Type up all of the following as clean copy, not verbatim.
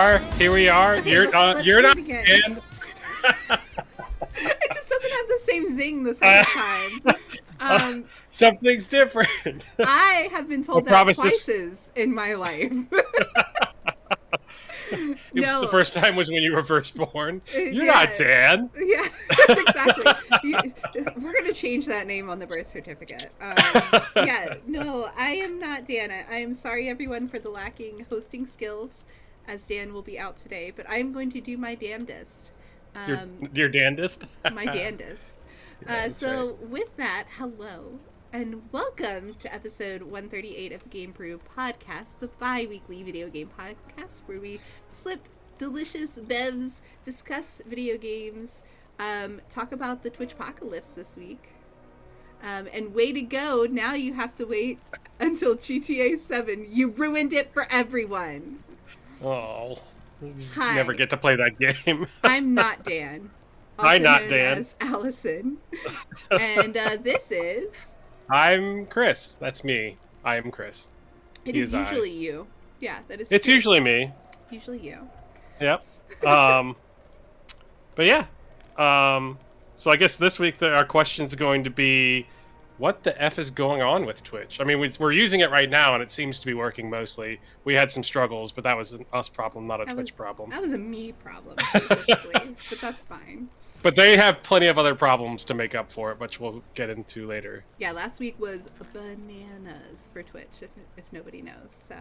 Here we are. Okay, You're let's you're do not it again. in. It just doesn't have the same zing the second time. Something's different. I have been told that twice in my life. The first time was when you were first born. You're Yeah. not Dan. Yeah, exactly. We're going to change that name on the birth certificate. Yeah, no, I am not Dan. I am sorry, everyone, for the lacking hosting skills, as Dan will be out today, but I'm going to do my damnedest. Your dandest? My damnedest. Right. With that, hello, and welcome to episode 138 of the Game Brew podcast, the bi-weekly video game podcast where we slip delicious bevs, discuss video games, talk about the Twitchpocalypse this week. And way to go, now you have to wait until GTA 7. You ruined it for everyone. Oh, you just Hi. never get to play that game. I'm not Dan. Hi, not known Dan. As Allison. And this is... I'm Chris. That's me. I am Chris. It is usually you. Yeah, that is It's true. usually me. Usually you. Yep. But yeah. So I guess this week our question's going to be, what the F is going on with Twitch? I mean, we're using it right now, and it seems to be working mostly. We had some struggles, but that was an us problem, not a Twitch problem. That was a me problem, specifically, but that's fine. But they have plenty of other problems to make up for it, which we'll get into later. Yeah, last week was bananas for Twitch, if nobody knows. So,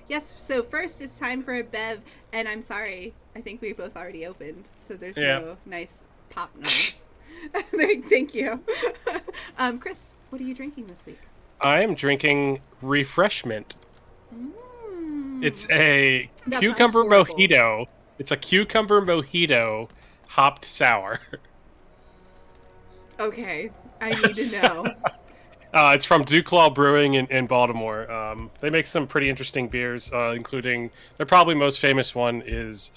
yes, so first it's time for a bev, and I'm sorry, I think we both already opened, so there's no nice pop noise. Thank you. Chris, what are you drinking this week? I am drinking Refreshment. It's a cucumber mojito. It's a cucumber mojito hopped sour. Okay, I need to know. It's from Duclaw Brewing in Baltimore. They make some pretty interesting beers, including their probably most famous one is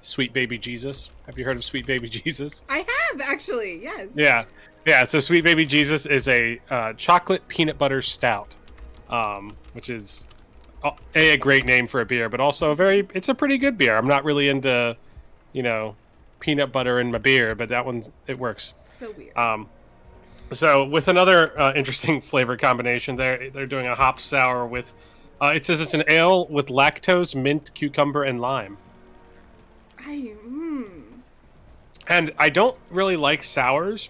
Sweet Baby Jesus. Have you heard of Sweet Baby Jesus? I have, actually, yes. Yeah. So Sweet Baby Jesus is a chocolate peanut butter stout, which is a great name for a beer, but also it's a pretty good beer. I'm not really into, peanut butter in my beer, but that it works. So weird. So with another interesting flavor combination, they're doing a hop sour with. It says it's an ale with lactose, mint, cucumber, and lime. And I don't really like sours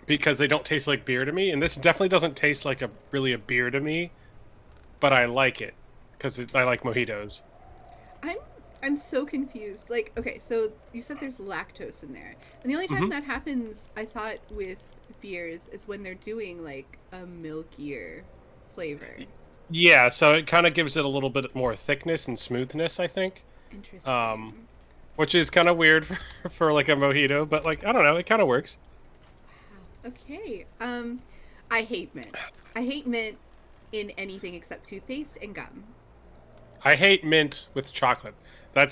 because they don't taste like beer to me, and this definitely doesn't taste like a beer to me, but I like it because I like mojitos. I'm so confused. Like, okay, so you said there's lactose in there, and the only time that happens, I thought, with beers is when they're doing like a milkier flavor. Yeah, so it kind of gives it a little bit more thickness and smoothness, I think. Interesting. Which is kind of weird for like a mojito, but like, I don't know, it kind of works. Wow. Okay. I hate mint. I hate mint in anything except toothpaste and gum. I hate mint with chocolate. I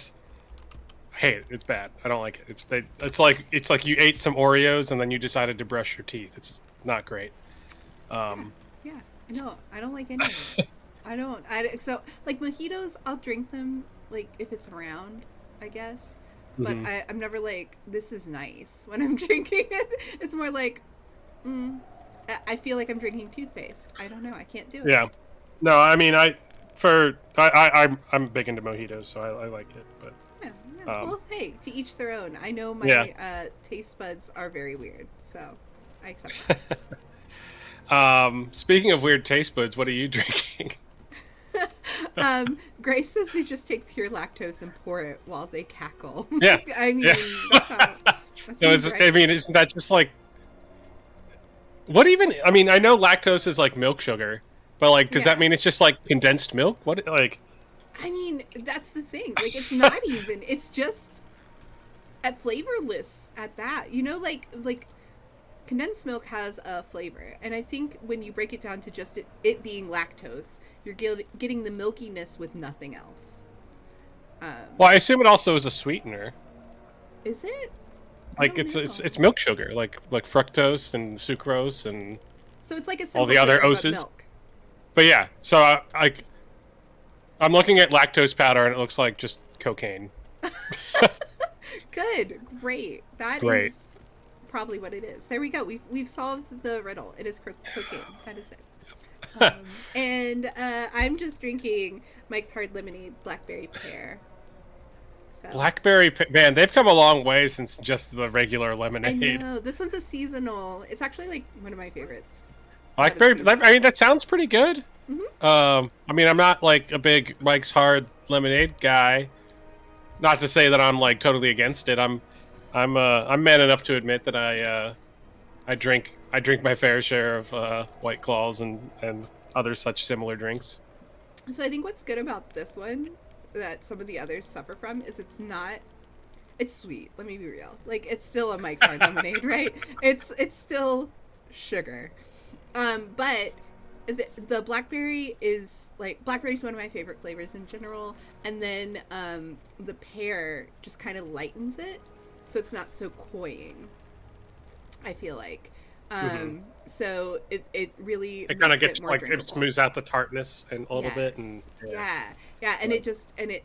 hate it. It's bad. I don't like it. It's like you ate some Oreos and then you decided to brush your teeth. It's not great. Yeah. No, I don't like any of it. So like mojitos, I'll drink them like if it's around, I guess. But I'm never like, this is nice when I'm drinking it. It's more like, I feel like I'm drinking toothpaste. I don't know. I can't do it. Yeah. No, I mean, I'm big into mojitos, so I like it. But yeah. Well, hey, to each their own. I know my taste buds are very weird, so I accept that. Speaking of weird taste buds, what are you drinking? Grace says they just take pure lactose and pour it while they cackle. Yeah. I mean, isn't that just like, what even? I mean, I know lactose is like milk sugar, but like, does that mean it's just like condensed milk? What, like? I mean, that's the thing. Like, it's not even. It's just flavorless at that. Like condensed milk has a flavor, and I think when you break it down to just it being lactose, you're getting the milkiness with nothing else. Well, I assume it also is a sweetener. Is it? Like it's milk sugar, like fructose and sucrose and so it's like a all the other oses. milk. But yeah, so I'm looking at lactose powder, and it looks like just cocaine. Good, great. That Great. is probably what it is. There we go. We've solved the riddle. It is cocaine. That is it. And I'm just drinking Mike's Hard Lemonade Blackberry Pear. So. Man, they've come a long way since just the regular lemonade. I know. This one's a seasonal. It's actually like one of my favorites. Blackberry. I mean, that sounds pretty good. Mm-hmm. I mean, I'm not like a big Mike's Hard Lemonade guy. Not to say that I'm like totally against it. I'm man enough to admit that I drink my fair share of White Claws and other such similar drinks. So I think what's good about this one that some of the others suffer from is it's sweet. Let me be real. Like, it's still a Mike's Hard Lemonade, right? It's still sugar. But the blackberry is blackberry's one of my favorite flavors in general, and then the pear just kind of lightens it, so it's not so cloying, I feel like. So it really kind of gets more like drinkable. It smooths out the tartness and a little bit, and yeah, and it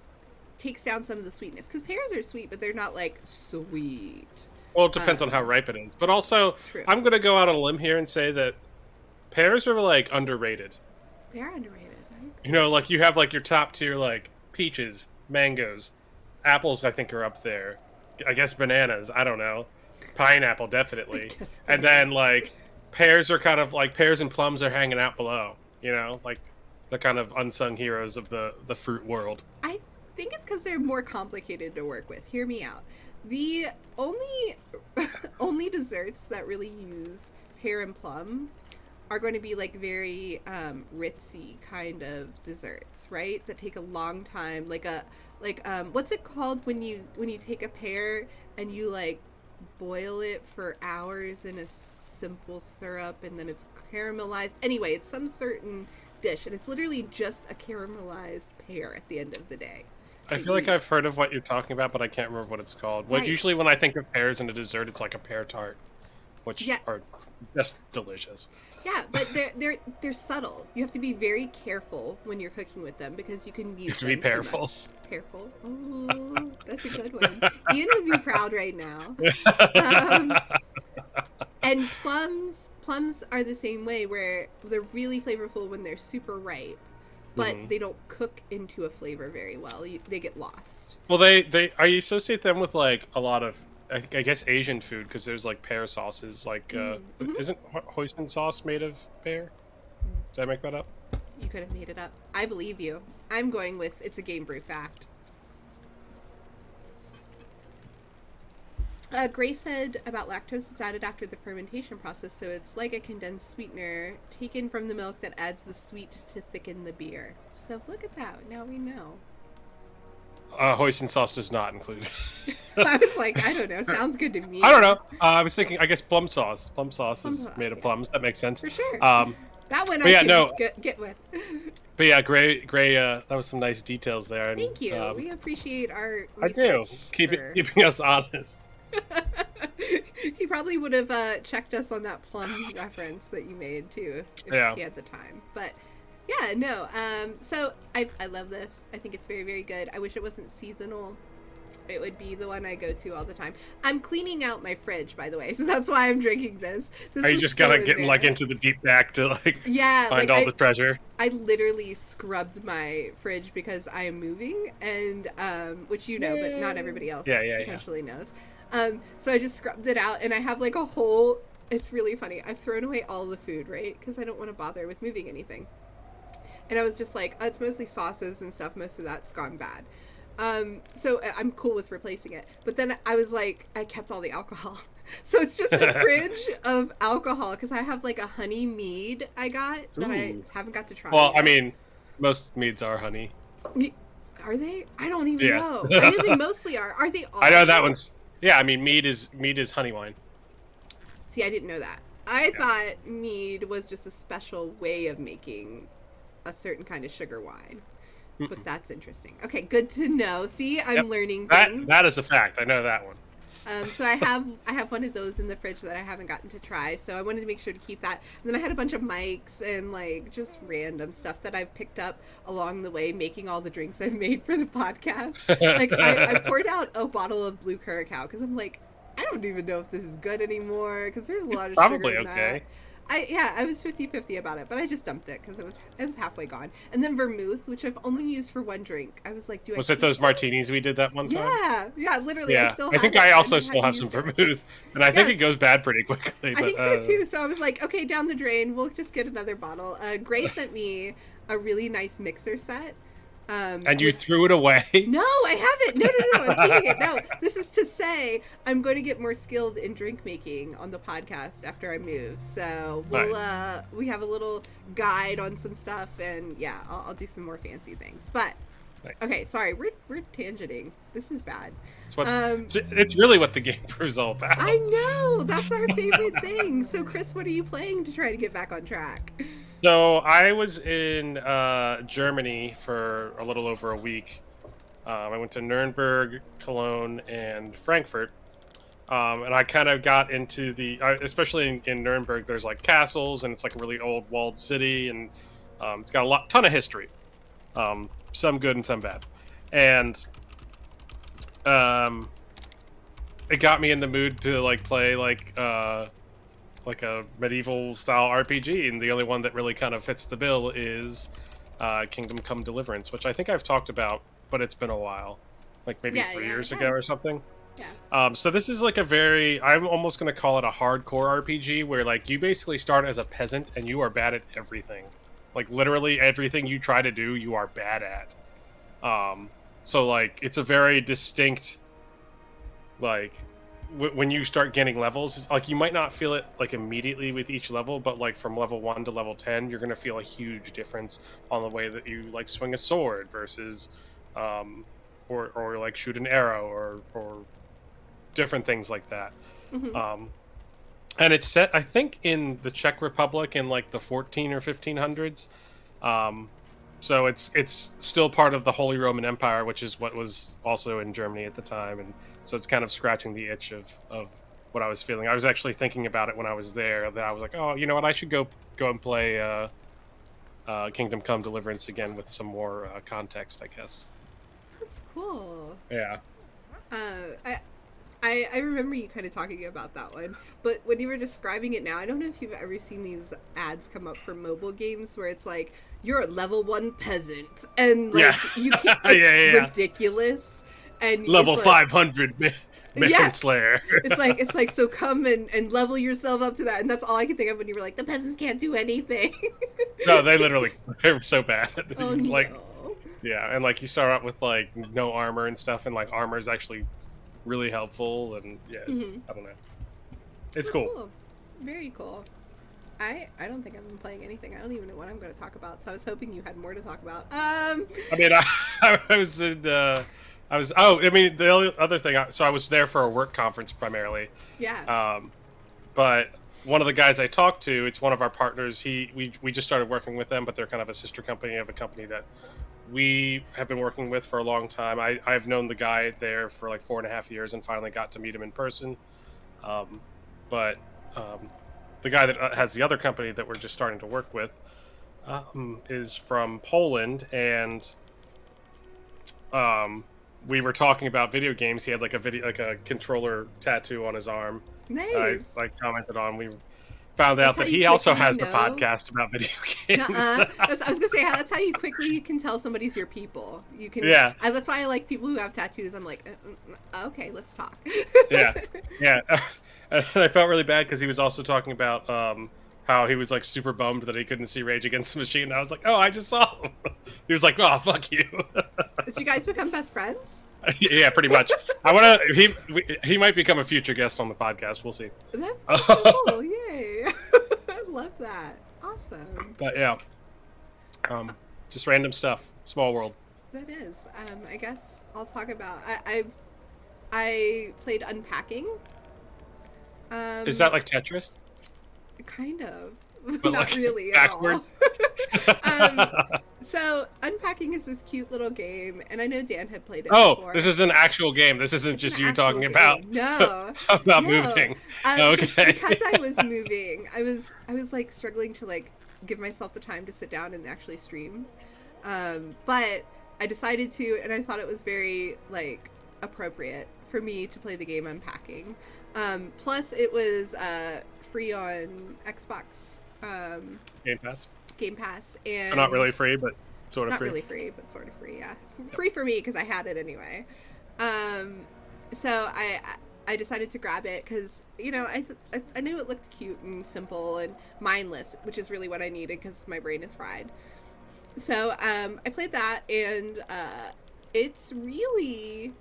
takes down some of the sweetness, because pears are sweet, but they're not like sweet. Well, it depends on how ripe it is, but also True. I'm gonna go out on a limb here and say that pears are like underrated. They are underrated. You know, like you have like your top tier like peaches, mangoes, apples. I think are up there. I guess bananas. I don't know. Pineapple definitely. And then like pears are kind of like pears and plums are hanging out below. You know, like the kind of unsung heroes of the fruit world. I think it's because they're more complicated to work with. Hear me out. The only desserts that really use pear and plum are going to be like very ritzy kind of desserts, right? That take a long time. Like what's it called when you take a pear and you like boil it for hours in a simple syrup and then it's caramelized. Anyway, it's some certain dish, and it's literally just a caramelized pear at the end of the day. I feel like I've heard of what you're talking about, but I can't remember what it's called. Right. Usually when I think of pears in a dessert, it's like a pear tart, which are just delicious. Yeah, but they're subtle. You have to be very careful when you're cooking with them, because you can use them be careful. Careful. Oh, that's a good one. Ian would be proud right now. And plums are the same way, where they're really flavorful when they're super ripe, but they don't cook into a flavor very well. They get lost. Well, I associate them with like a lot of I guess Asian food, because there's like pear sauces. Like isn't hoisin sauce made of pear? Did I make that up? You could have made it up. I believe you. I'm going with it's a Game Brew fact. Grace said about lactose, it's added after the fermentation process, so it's like a condensed sweetener taken from the milk that adds the sweet to thicken the beer. So look at that. Now we know. Hoisin sauce does not include. I was like, I don't know. Sounds good to me. I don't know. I was thinking, I guess plum sauce. Plum sauce is made of plums. That makes sense. For sure. That one I can get with. But yeah, Gray, that was some nice details there. And, thank you. We appreciate our I do. Keeping us honest. He probably would have checked us on that plum reference that you made too, if he had the time. But yeah, no. So I love this. I think it's very, very good. I wish it wasn't seasonal. It would be the one I go to all the time. I'm cleaning out my fridge, by the way, so that's why I'm drinking this. Are you just gonna get like into the deep back to find all the treasure? I literally scrubbed my fridge because I am moving, and which you know, but not everybody else potentially knows. So I just scrubbed it out, and I have like a whole. It's really funny. I've thrown away all the food, right? Because I don't want to bother with moving anything. And I was just like, it's mostly sauces and stuff. Most of that's gone bad. So I'm cool with replacing it. But then I was like, I kept all the alcohol. So it's just a fridge of alcohol, because I have like a honey mead I got that I haven't got to try. Well, yet. I mean, most meads are honey. Are they? I don't even know. I know they mostly are. Are they all? I know that one's. Yeah, I mean, mead is honey wine. See, I didn't know that. I thought mead was just a special way of making a certain kind of sugar wine. But that's interesting. Okay, good to know. See, I'm learning things. That is a fact. I know that one. So I have one of those in the fridge that I haven't gotten to try. So I wanted to make sure to keep that. And then I had a bunch of mics and like just random stuff that I've picked up along the way, making all the drinks I've made for the podcast. Like I poured out a bottle of blue curacao because I'm like, I don't even know if this is good anymore because there's a lot of Probably sugar in okay. that. I was 50-50 about it, but I just dumped it because it was halfway gone. And then vermouth, which I've only used for one drink. I was like, Was it those martinis we did that one time? Yeah, literally. Yeah, I think I also still have some vermouth, and I think it goes bad pretty quickly. But, I think so too. So I was like, okay, down the drain. We'll just get another bottle. Gray sent me a really nice mixer set. And you threw it away? No, I haven't. No, I'm keeping it. No, this is to say I'm going to get more skilled in drink making on the podcast after I move. So we have a little guide on some stuff, and yeah, I'll do some more fancy things. But okay, sorry, we're tangenting. This is bad. It's really what the game is all about. I know, that's our favorite thing. So Chris, what are you playing to try to get back on track? So I was in Germany for a little over a week. I went to Nuremberg, Cologne, and Frankfurt. And I kind of got into especially in Nuremberg, there's like castles, and it's like a really old walled city, and it's got a ton of history. Some good and some bad. And it got me in the mood to like play like a medieval style RPG, and the only one that really kind of fits the bill is Kingdom Come Deliverance, which I think I've talked about, but it's been a while, like maybe 3 years ago or something. Yeah. So this is like I'm almost going to call it a hardcore RPG, where like you basically start as a peasant and you are bad at everything. Like literally everything you try to do, you are bad at. So like it's a very distinct, like when you start getting levels, like you might not feel it like immediately with each level, but like from level 1 to level 10, you're gonna feel a huge difference on the way that you like swing a sword versus, or like shoot an arrow or different things like that. Mm-hmm. And it's set, I think, in the Czech Republic in like the 14 or 1500s. So it's still part of the Holy Roman Empire, which is what was also in Germany at the time, and so it's kind of scratching the itch of what I was feeling. I was actually thinking about it when I was there, that I was like, oh, you know what, I should go and play Kingdom Come Deliverance again with some more context, I guess. That's cool. Yeah. I remember you kind of talking about that one, but when you were describing it now, I don't know if you've ever seen these ads come up for mobile games where it's like, you're a level 1 peasant, and like you can't, it's ridiculous, and level like, 500 Mission Slayer. It's like so come and level yourself up to that, and that's all I could think of when you were like, the peasants can't do anything. No, they're so bad. Oh, like, no. Yeah, and like you start out with like no armor and stuff, and like armor is actually really helpful, and it's I don't know, it's cool. Very cool. I don't think I've been playing anything. I don't even know what I'm going to talk about, so I was hoping you had more to talk about. I mean, I was in the other thing, so I was there for a work conference primarily. Yeah. But one of the guys I talked to, it's one of our partners. We just started working with them, but they're kind of a sister company of a company that we have been working with for a long time. I've known the guy there for like 4.5 years and finally got to meet him in person. But the guy that has the other company that we're just starting to work with is from Poland, and we were talking about video games. He had like a controller tattoo on his arm. Nice. I commented on. We found out that he also has the podcast about video games. I was gonna say, that's how you quickly can tell somebody's your people. You can. Yeah. That's why I like people who have tattoos. I'm like, okay, let's talk. Yeah. And I felt really bad because he was also talking about how he was like super bummed that he couldn't see Rage Against the Machine. And I was like, oh, I just saw him. He was like, oh, fuck you. Did you guys become best friends? Yeah, pretty much. He might become a future guest on the podcast. We'll see. That's cool. Yay. I love that. Awesome. But yeah, just random stuff. Small world. That is. I guess I'll talk about. I played Unpacking. Is that like Tetris? Kind of. But Not like really backwards? at all. So Unpacking is this cute little game, and I know Dan had played it Oh, before. this is an actual game. This isn't just you talking game. about No about no. moving. So Okay. because I was moving, I was like struggling to like give myself the time to sit down and actually stream. But I decided to, and I thought it was very like appropriate for me to play the game Unpacking. Plus it was free on Xbox Game Pass, and So not really free, but sort of not free. really free, but sort of free. Yeah, free for me because I had it anyway. So I decided to grab it because I knew it looked cute and simple and mindless, which is really what I needed because my brain is fried. So I played that, and it's really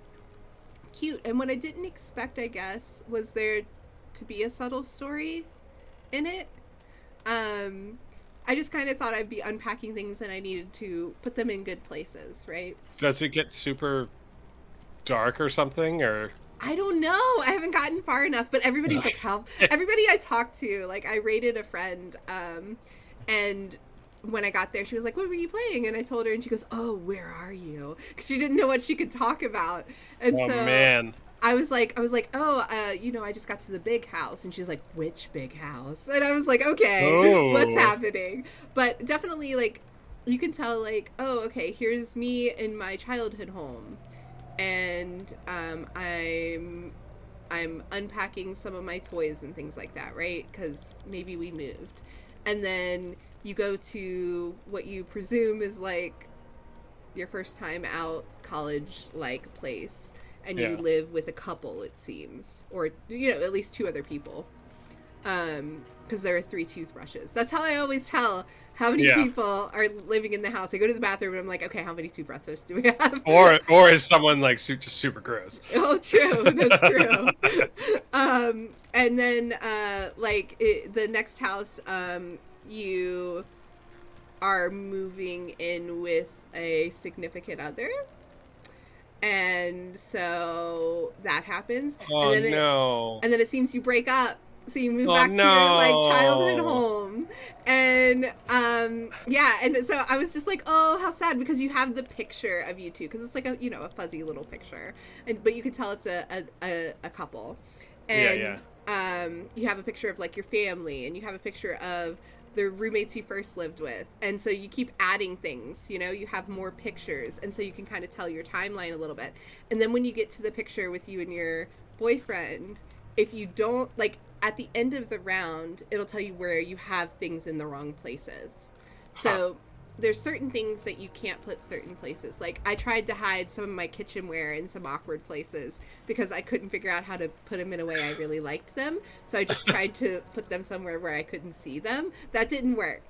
cute. And what I didn't expect, I guess, was there to be a subtle story in it. I just kind of thought I'd be unpacking things and I needed to put them in good places, right? Does it get super dark or something, or? I don't know. I haven't gotten far enough, but everybody's like, how? Everybody I talked to, like, I rated a friend, and when I got there, she was like, what were you playing? And I told her, and she goes, oh, where are you? Because she didn't know what she could talk about. And Oh, so man. I was like, oh, I just got to the big house. And she's like, which big house? And I was like, okay, Oh. what's happening? But definitely, like, you can tell, like, oh, okay, here's me in my childhood home. And I'm unpacking some of my toys and things like that, right? Because maybe we moved. And then you go to what you presume is, like, your first time out college-like place. And you live with a couple, it seems. Or, at least two other people. Because there are 3 toothbrushes. That's how I always tell how many people are living in the house. I go to the bathroom and I'm like, okay, how many toothbrushes do we have? Or is someone, like, just super gross? Oh, true. That's true. And then, the next house, you are moving in with a significant other. And so that happens. Oh, and then no. And then it seems you break up. So you move back to your, like, childhood home. And, and so I was just like, oh, how sad, because you have the picture of you two. Because it's like a fuzzy little picture. But you can tell it's a couple. And you have a picture of, like, your family. And you have a picture of the roommates you first lived with. And so you keep adding things, you have more pictures. And so you can kind of tell your timeline a little bit. And then when you get to the picture with you and your boyfriend, if you don't, like, at the end of the round, it'll tell you where you have things in the wrong places. So there's certain things that you can't put certain places. Like, I tried to hide some of my kitchenware in some awkward places because I couldn't figure out how to put them in a way I really liked them. So I just tried to put them somewhere where I couldn't see them. That didn't work.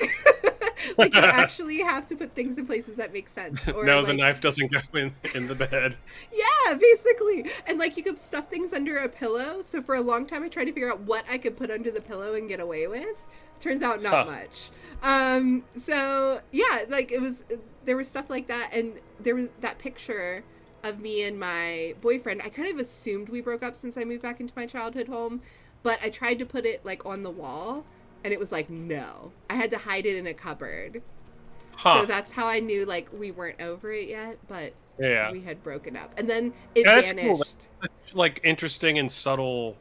Like, you actually have to put things in places that make sense. Or, no, like, the knife doesn't go in the bed. Yeah, basically. And, like, you could stuff things under a pillow. So for a long time, I tried to figure out what I could put under the pillow and get away with. Turns out not much. So yeah, like, there was stuff like that. And there was that picture of me and my boyfriend. I kind of assumed we broke up since I moved back into my childhood home, but I tried to put it, like, on the wall, and it was like, no, I had to hide it in a cupboard. So that's how I knew, like, we weren't over it yet, but we had broken up. And then it vanished. Cool. That's, like, interesting and subtle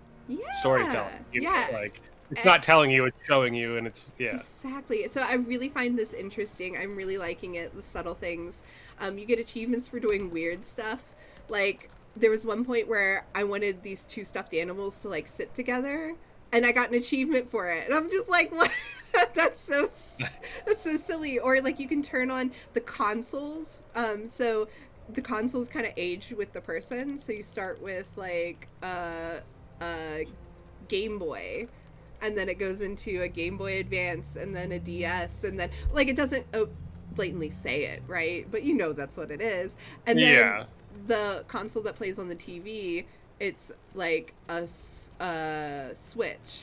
storytelling. Like, it's not telling you, it's showing you, and it's, Exactly. So I really find this interesting. I'm really liking it, the subtle things. You get achievements for doing weird stuff. Like, there was one point where I wanted these 2 stuffed animals to, like, sit together, and I got an achievement for it. And I'm just like, what? That's so silly. Or, like, you can turn on the consoles. So the consoles kind of age with the person. So you start with, like, a Game Boy, and then it goes into a Game Boy Advance, and then a DS, and then, like, it doesn't blatantly say it, right? But that's what it is. And then the console that plays on the TV, it's like a Switch,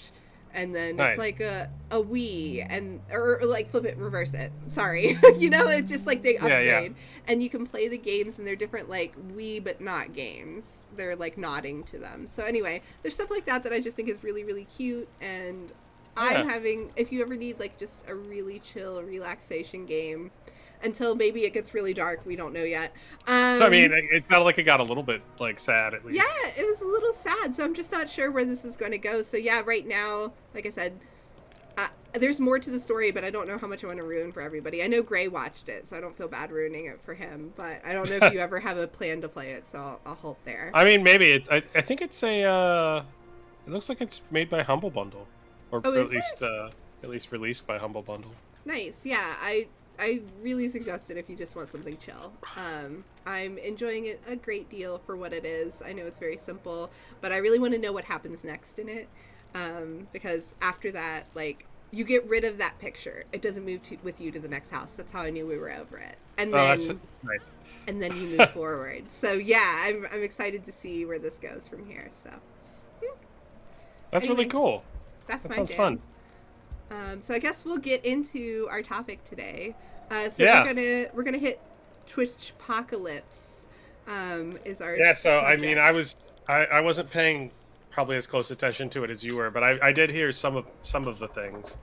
and then it's like a Wii, or like flip it, reverse it. Sorry, it's just like they upgrade, and you can play the games, and they're different, like Wii but not games. They're like nodding to them. So anyway, there's stuff like that I just think is really, really cute, and I'm having, if you ever need, like, just a really chill relaxation game, until maybe it gets really dark. We don't know yet. I mean, it felt like it got a little bit like sad at least. Yeah, it was a little sad. So I'm just not sure where this is going to go. So yeah, right now, like I said, there's more to the story, but I don't know how much I want to ruin for everybody. I know Gray watched it, so I don't feel bad ruining it for him. But I don't know if you ever have a plan to play it, so I'll hold there. I mean, maybe it's. I think it's a. It looks like it's made by Humble Bundle, or at least released by Humble Bundle. Nice. Yeah, I really suggest it if you just want something chill. I'm enjoying it a great deal for what it is. I know it's very simple, but I really want to know what happens next in it, because after that, like, you get rid of that picture. It doesn't move with you to the next house. That's how I knew we were over it. And then, that's nice. And then you move forward. So yeah, I'm excited to see where this goes from here. So that's really cool. That sounds fun. So I guess we'll get into our topic today. We're gonna hit Twitchpocalypse. Is our So subject. I mean, I wasn't paying probably as close attention to it as you were, but I did hear some of the things.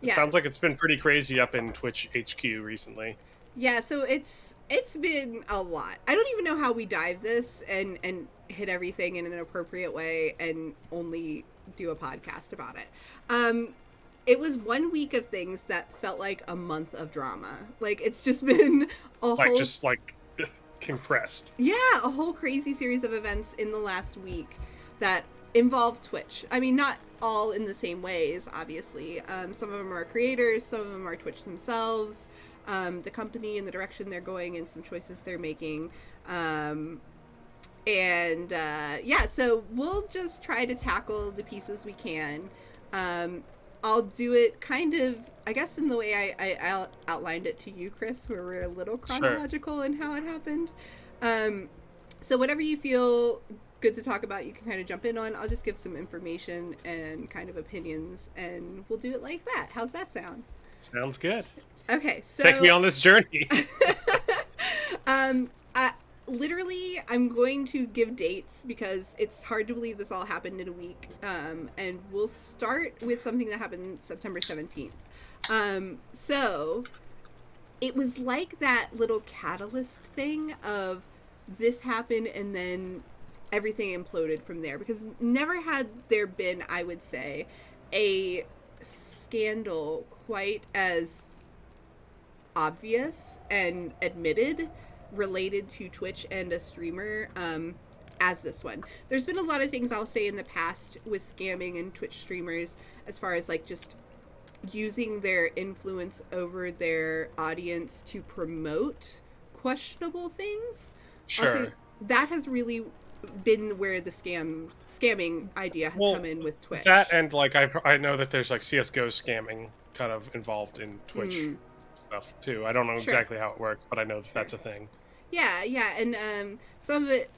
It sounds like it's been pretty crazy up in Twitch HQ recently. Yeah, so it's been a lot. I don't even know how we dive this and hit everything in an appropriate way and only do a podcast about it. It was 1 week of things that felt like a month of drama. Like, it's just been compressed. Yeah, a whole crazy series of events in the last week that involve Twitch. I mean, not all in the same ways, obviously. Some of them are creators, some of them are Twitch themselves, the company and the direction they're going and some choices they're making. So we'll just try to tackle the pieces we can. I'll do it kind of, I guess, in the way I outlined it to you, Chris, where we're a little chronological in how it happened. So whatever you feel good to talk about, you can kind of jump in on. I'll just give some information and kind of opinions, and we'll do it like that. How's that sound? Sounds good. Okay, so take me on this journey. Literally, I'm going to give dates because it's hard to believe this all happened in a week. And we'll start with something that happened September 17th. So it was like that little catalyst thing of this happened and then everything imploded from there, because never had there been, I would say, a scandal quite as obvious and admitted related to Twitch and a streamer as this one. There's been a lot of things I'll say in the past with scamming and Twitch streamers as far as like just using their influence over their audience to promote questionable things. Sure. That has really been where the scamming idea has come in with Twitch. That, and like I know that there's like CSGO scamming kind of involved in Twitch stuff too. I don't know exactly how it works, but I know that's a thing. Yeah, and some of it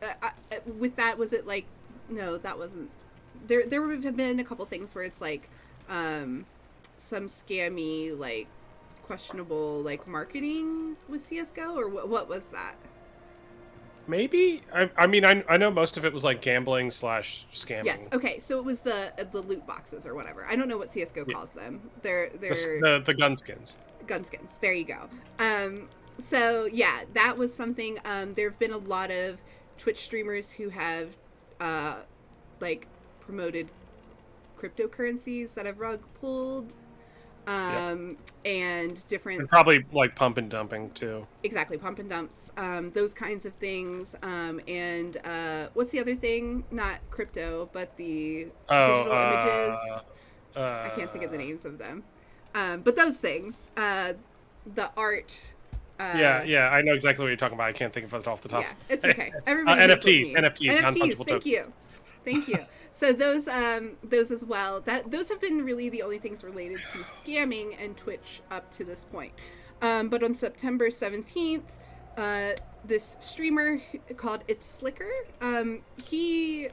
with that, was it like, no, that wasn't. There have been a couple things where it's like some scammy, like questionable, like marketing with CSGO, or what was that? Maybe. I mean, I know most of it was like gambling / scamming. Yes. Okay. So it was the loot boxes or whatever. I don't know what CSGO calls them. They're the gun skins. Gun skins. There you go. So yeah, that was something. There have been a lot of Twitch streamers who have like promoted cryptocurrencies that have rug pulled. And different, and probably like pump and dumping too. Exactly, pump and dumps, those kinds of things. And what's the other thing? Not crypto, but the digital images. I can't think of the names of them. But those things, the art. Yeah, I know exactly what you're talking about. I can't think of it off the top. Yeah, it's okay. Everybody NFTs, NFTs. Thank you. So those as well. Those have been really the only things related to scamming and Twitch up to this point. But on September 17th, this streamer called It's Slicker, he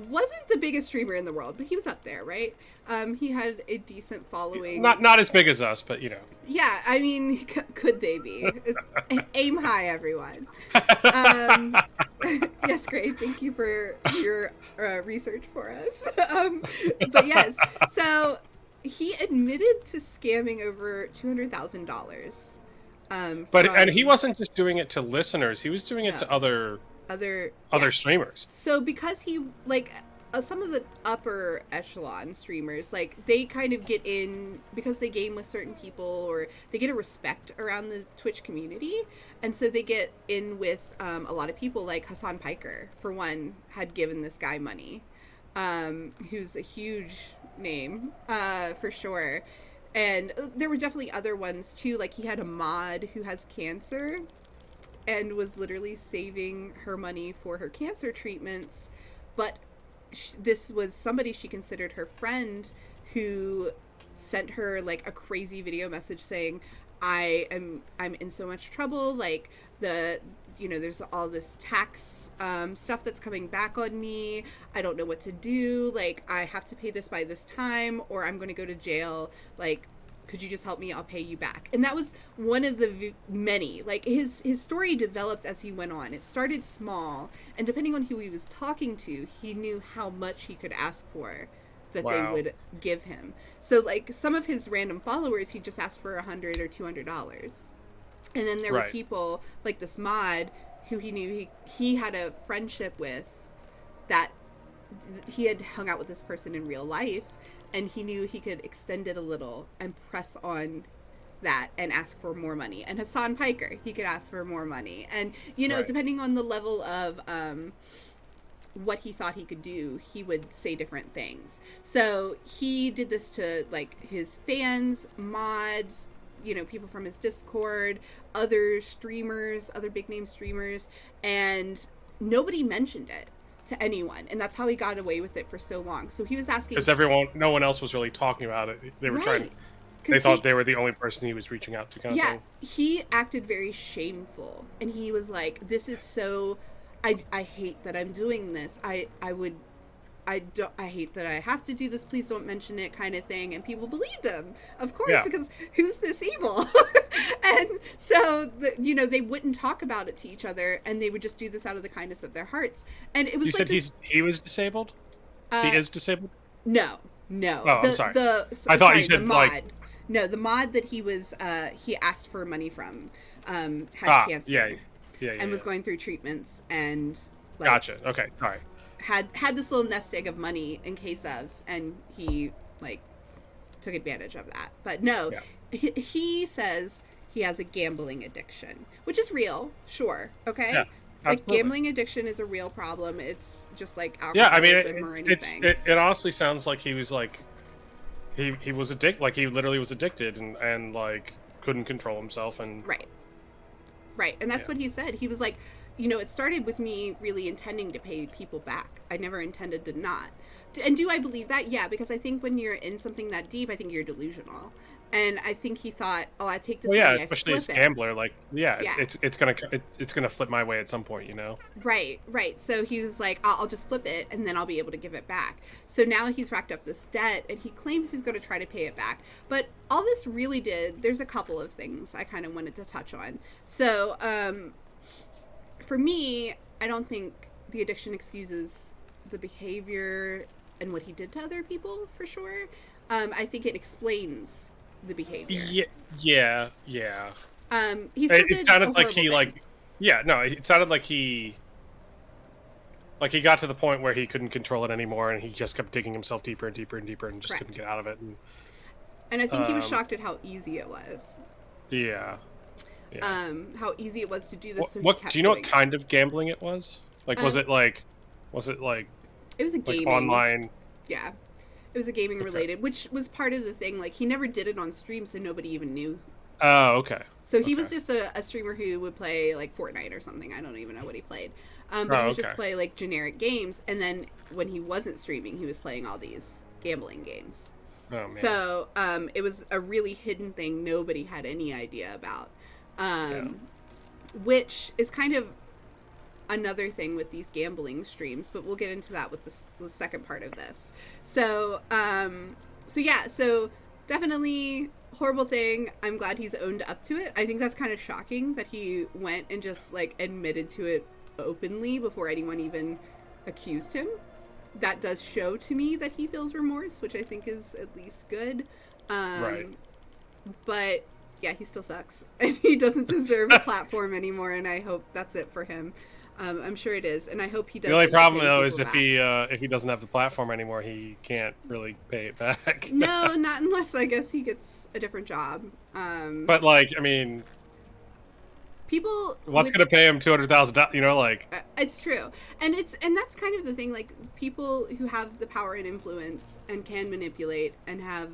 wasn't the biggest streamer in the world, but he was up there, right? He had a decent following. Not as big as us, but you know. Yeah, I mean, could they be? Aim high, everyone. Yes, great. Thank you for your research for us. But yes, so he admitted to scamming over $200,000 And he wasn't just doing it to listeners; he was doing it to other streamers. So because he some of the upper echelon streamers, like, they kind of get in because they game with certain people, or they get a respect around the Twitch community, and so they get in with a lot of people. Like Hassan Piker, for one, had given this guy money, who's a huge name for sure. And there were definitely other ones too. Like, he had a mod who has cancer and was literally saving her money for her cancer treatments, but this was somebody she considered her friend, who sent her like a crazy video message saying, I'm in so much trouble, like, there's all this tax stuff that's coming back on me, I don't know what to do, like, I have to pay this by this time or I'm going to go to jail, like, could you just help me? I'll pay you back. And that was one of the many. Like, his story developed as he went on. It started small, and depending on who he was talking to, he knew how much he could ask for that they would give him. So, like, some of his random followers, he just asked for $100 or $200. And then there were people like this mod who he knew he had a friendship with, that he had hung out with this person in real life, and he knew he could extend it a little and press on that and ask for more money. And Hassan Piker, he could ask for more money. And, depending on the level of what he thought he could do, he would say different things. So he did this to, like, his fans, mods, people from his Discord, other streamers, other big name streamers, and nobody mentioned it to anyone, and that's how he got away with it for so long. So he was asking, because no one else was really talking about it. They were they thought they were the only person he was reaching out to, kind of thing. He acted very shameful, and he was like, this is so, I hate that I'm doing this, I hate that I have to do this, please don't mention it, kind of thing. And people believed him, of course, because who's this evil? And so, they wouldn't talk about it to each other, and they would just do this out of the kindness of their hearts. And it was you said he was disabled? He is disabled? No. Oh, I'm sorry. I thought you said, the mod. No, the mod that he was, he asked for money from, had cancer. And was going through treatments, and, like, gotcha. Okay, sorry. Had this little nest egg of money in case of, and he, like, took advantage of that. But no, he says he has a gambling addiction, which is real, sure, okay? Yeah, like, gambling addiction is a real problem. It's just like alcoholism or anything. It honestly sounds like he was, like, he was addicted, like, he literally was addicted and like, couldn't control himself. And Right, and that's what he said. He was like, it started with me really intending to pay people back. I never intended to not. And do I believe that? Yeah, because I think when you're in something that deep, I think you're delusional. And I think he thought, oh, I take this money, I especially flip as a gambler, like, it's gonna flip my way at some point, Right. So he was like, I'll just flip it, and then I'll be able to give it back. So now he's racked up this debt, and he claims he's going to try to pay it back. But all this really there's a couple of things I kind of wanted to touch on. So, for me, I don't think the addiction excuses the behavior and what he did to other people, for sure. I think it explains the behavior. Yeah. He still did it sounded like he, thing. like, it sounded like he got to the point where he couldn't control it anymore, and he just kept digging himself deeper and deeper and deeper, and just couldn't get out of it. And I think he was shocked at how easy it was. Yeah. How easy it was to do this. Do you know what kind of gambling it was? Like, was it like? It was a gaming, like, online. Yeah, it was a gaming related, which was part of the thing. Like, he never did it on stream, so nobody even knew. Oh, okay. So he was just a streamer who would play, like, Fortnite or something. I don't even know what he played. But he would just play, like, generic games, and then when he wasn't streaming, he was playing all these gambling games. Oh, man. So it was a really hidden thing nobody had any idea about. Which is kind of another thing with these gambling streams, but we'll get into that with the second part of this. So definitely horrible thing. I'm glad he's owned up to it. I think that's kind of shocking that he went and just, like, admitted to it openly before anyone even accused him. That does show to me that he feels remorse, which I think is at least good. Right. But yeah, he still sucks, and he doesn't deserve a platform anymore. And I hope that's it for him. I'm sure it is, and I hope he does. The only problem though is if he doesn't have the platform anymore, he can't really pay it back. No, not unless I guess he gets a different job. But like, I mean, people. What's going to pay him $200,000? You know, like it's true, and that's kind of the thing. Like people who have the power and influence and can manipulate and have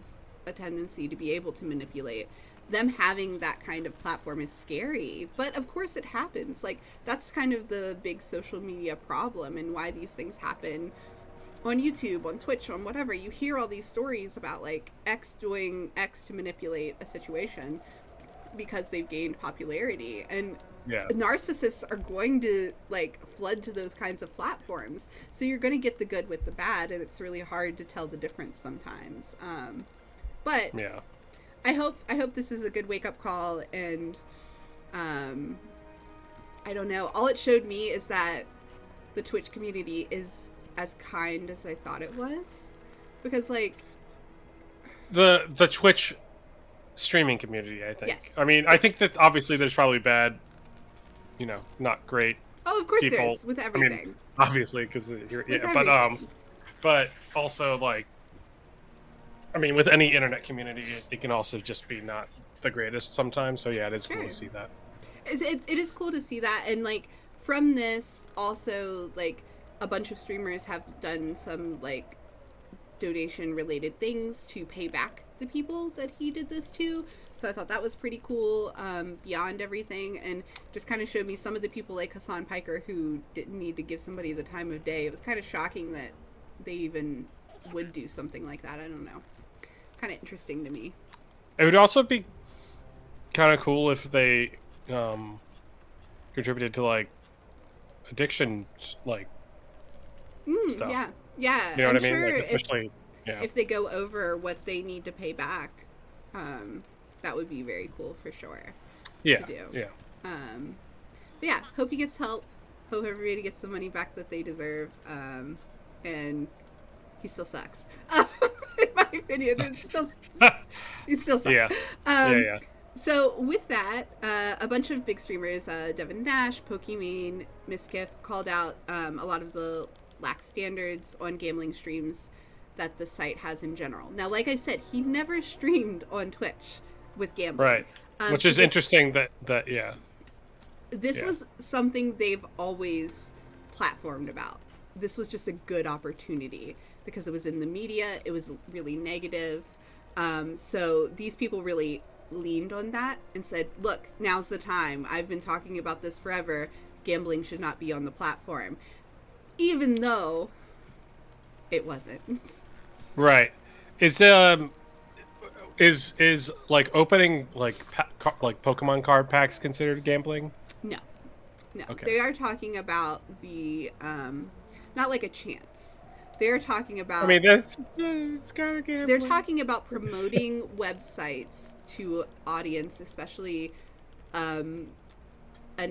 a tendency to be able to manipulate. Them having that kind of platform is scary, but of course it happens. Like that's kind of the big social media problem and why these things happen on YouTube, on Twitch, on whatever. You hear all these stories about like X doing X to manipulate a situation because they've gained popularity, and narcissists are going to like flood to those kinds of platforms. So you're going to get the good with the bad, and it's really hard to tell the difference sometimes. But yeah. I hope this is a good wake-up call, and I don't know. All it showed me is that the Twitch community is as kind as I thought it was, because like the Twitch streaming community, I think. Yes. I mean, I think that obviously there's probably bad, you know, not great. Oh, of course people. there is with everything. I mean, obviously, because but also like. I mean, with any internet community, it can also just be not the greatest sometimes. So yeah, it is cool to see that. It is cool to see that, and like from this, also like a bunch of streamers have done some like donation related things to pay back the people that he did this to. So I thought that was pretty cool. Beyond everything, and just kind of showed me some of the people like Hassan Piker who didn't need to give somebody the time of day. It was kind of shocking that they even would do something like that. I don't know. Kind of interesting to me. It would also be kind of cool if they contributed to like addiction like stuff. Yeah. You know what I mean? Sure, like, especially if they go over what they need to pay back, that would be very cool for sure. Yeah. To do. Yeah. But yeah, hope he gets help. Hope everybody gets the money back that they deserve. And he still sucks. In my opinion, he still sucks. Yeah. So with that, a bunch of big streamers, Devin Nash, Pokimane, Miskiff, called out a lot of the lax standards on gambling streams that the site has in general. Now, like I said, he never streamed on Twitch with gambling. Right. Which is interesting that This was something they've always platformed about. This was just a good opportunity because it was in the media. It was really negative. So these people really leaned on that and said, look, now's the time. I've been talking about this forever. Gambling should not be on the platform. Even though it wasn't. Right. Is like opening like Pokemon card packs considered gambling? No. Okay. They are talking about the not like a chance. They're talking about. I mean, it's kind of gambling. They're talking about promoting websites to audience, especially an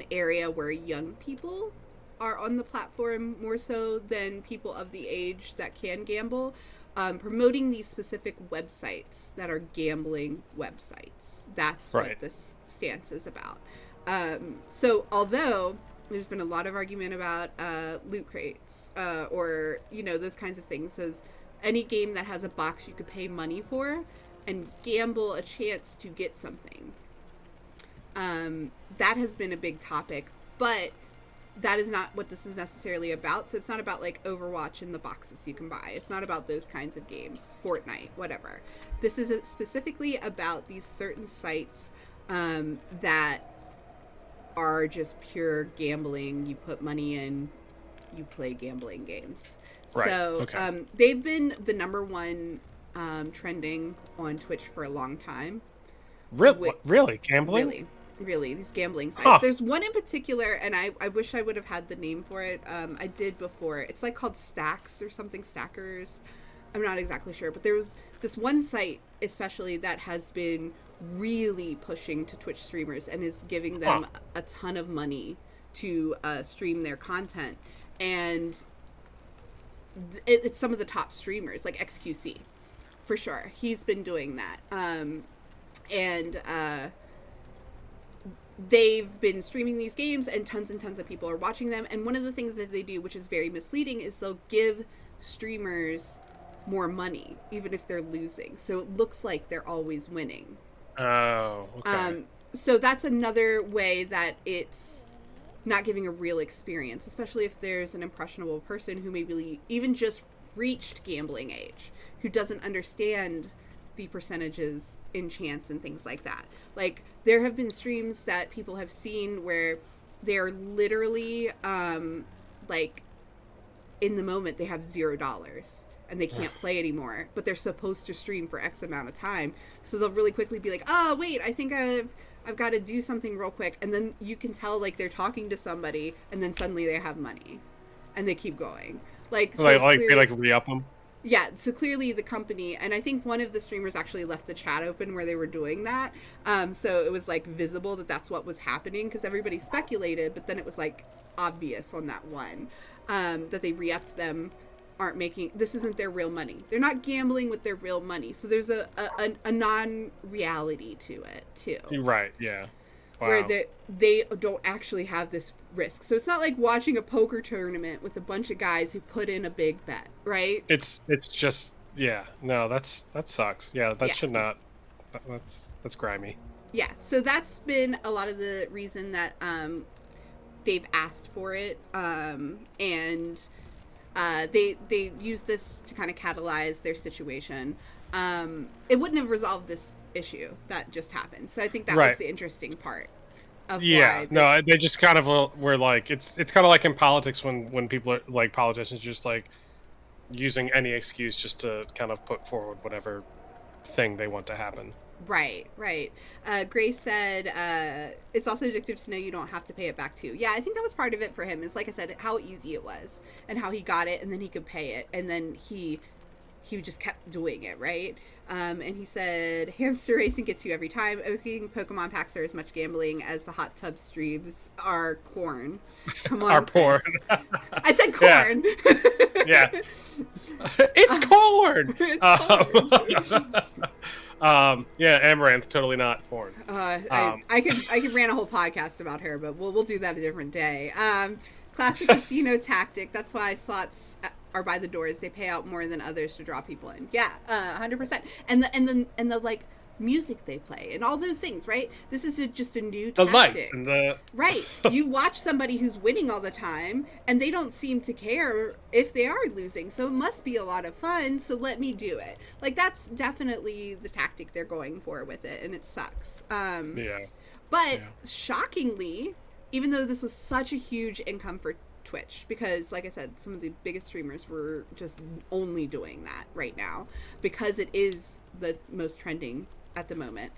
area where young people are on the platform more so than people of the age that can gamble. Promoting these specific websites that are gambling websites. That's what this stance is about. So although there's been a lot of argument about loot crates or, you know, those kinds of things, as any game that has a box you could pay money for and gamble a chance to get something. That has been a big topic, but that is not what this is necessarily about. So it's not about like Overwatch and the boxes you can buy. It's not about those kinds of games, Fortnite, whatever. This is specifically about these certain sites that are just pure gambling. You put money in, you play gambling games. Right. So they've been the number one trending on Twitch for a long time. Really? Gambling? Really, these gambling sites. Huh. There's one in particular, and I wish I would have had the name for it. I did before. It's like called Stacks or something, Stackers. I'm not exactly sure, but there was this one site especially that has been really pushing to Twitch streamers and is giving them a ton of money to stream their content. And it's some of the top streamers, like XQC, for sure. He's been doing that. they've been streaming these games and tons of people are watching them. And one of the things that they do, which is very misleading, is they'll give streamers more money, even if they're losing. So it looks like they're always winning. Oh, okay. So that's another way that it's not giving a real experience, especially if there's an impressionable person who maybe even just reached gambling age, who doesn't understand the percentages in chance and things like that. Like, there have been streams that people have seen where they're literally, like, in the moment they have $0 and they can't play anymore, but they're supposed to stream for X amount of time. So they'll really quickly be like, oh, wait, I think I've got to do something real quick. And then you can tell, like, they're talking to somebody, and then suddenly they have money. And they keep going. Like, so they re-up them? Yeah, so clearly the company, and I think one of the streamers actually left the chat open where they were doing that. So it was, like, visible that that's what was happening, because everybody speculated, but then it was, like, obvious on that one, that they re-upped them. This isn't their real money. They're not gambling with their real money. So there's a non-reality to it too. Right, yeah. Wow. Where they don't actually have this risk. So it's not like watching a poker tournament with a bunch of guys who put in a big bet, right? It's just, yeah. No, that sucks. Yeah, that should not. That's grimy. Yeah, so that's been a lot of the reason that they've asked for it, and they use this to kind of catalyze their situation. It wouldn't have resolved this issue that just happened. So I think that was the interesting part of why they just kind of were like, it's kind of like in politics when people are like, politicians just like using any excuse just to kind of put forward whatever thing they want to happen. Right. Grace said, it's also addictive to know you don't have to pay it back too. Yeah, I think that was part of it for him, is, like I said, how easy it was and how he got it and then he could pay it, and then he just kept doing it, right? And he said, hamster racing gets you every time. Opening Pokemon packs are as much gambling as the hot tub streams are corn. Come on, are porn. I said corn. Yeah. It's corn. It's corn. Yeah, Amaranth, totally not porn. I could rant a whole podcast about her, but we'll do that a different day. Classic casino tactic. That's why slots are by the doors. They pay out more than others to draw people in. Yeah, 100%. And the like music they play and all those things, right? This is just a new tactic. The lights and the right. You watch somebody who's winning all the time, and they don't seem to care if they are losing. So it must be a lot of fun. So let me do it. Like, that's definitely the tactic they're going for with it, and it sucks. But shockingly, even though this was such a huge income for Twitch, because like I said, some of the biggest streamers were just only doing that right now because it is the most trending at the moment.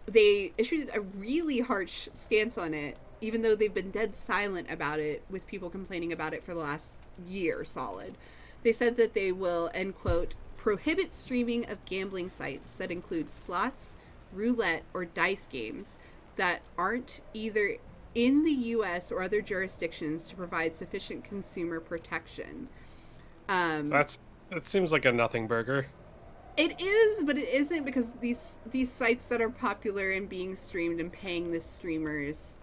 They issued a really harsh stance on it, even though they've been dead silent about it, with people complaining about it for the last year solid. They said that they will, end quote, prohibit streaming of gambling sites that include slots, roulette, or dice games that aren't either in the U.S. or other jurisdictions to provide sufficient consumer protection. That seems like a nothing burger. It is, but it isn't, because these sites that are popular and being streamed and paying the streamers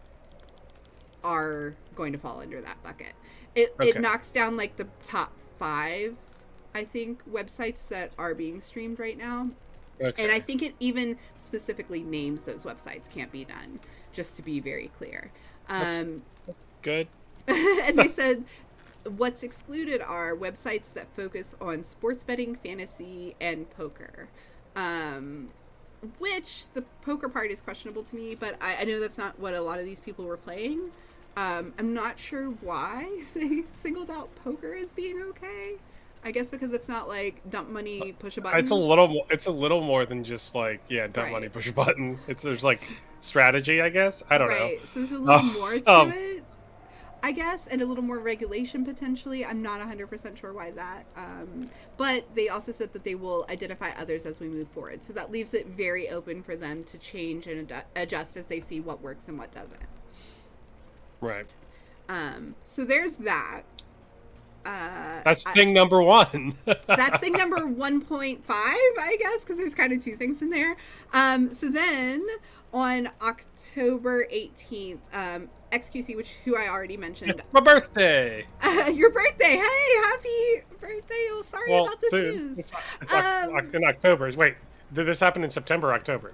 are going to fall under that bucket. It knocks down like the top 5, I think, websites that are being streamed right now. Okay. And I think it even specifically names those websites can't be done, just to be very clear. That's good. And they said what's excluded are websites that focus on sports betting, fantasy, and poker. Which the poker part is questionable to me, but I know that's not what a lot of these people were playing. I'm not sure why they singled out poker as being okay. I guess because it's not like dump money, push a button. It's a little more than just like, dump money, push a button. There's like strategy, I guess. I don't know. Right. So there's a little more to it, I guess, and a little more regulation potentially. I'm not 100% sure why that. But they also said that they will identify others as we move forward. So that leaves it very open for them to change and adjust as they see what works and what doesn't. Right. So there's that. That's thing number 1. That's thing number 1.5, I guess, because there's kind of 2 things in there. So then on October 18th, XQC, who I already mentioned. It's my birthday. Your birthday. Hey, happy birthday. Oh, sorry about this news. It's in October. Wait, did this happen in September or October?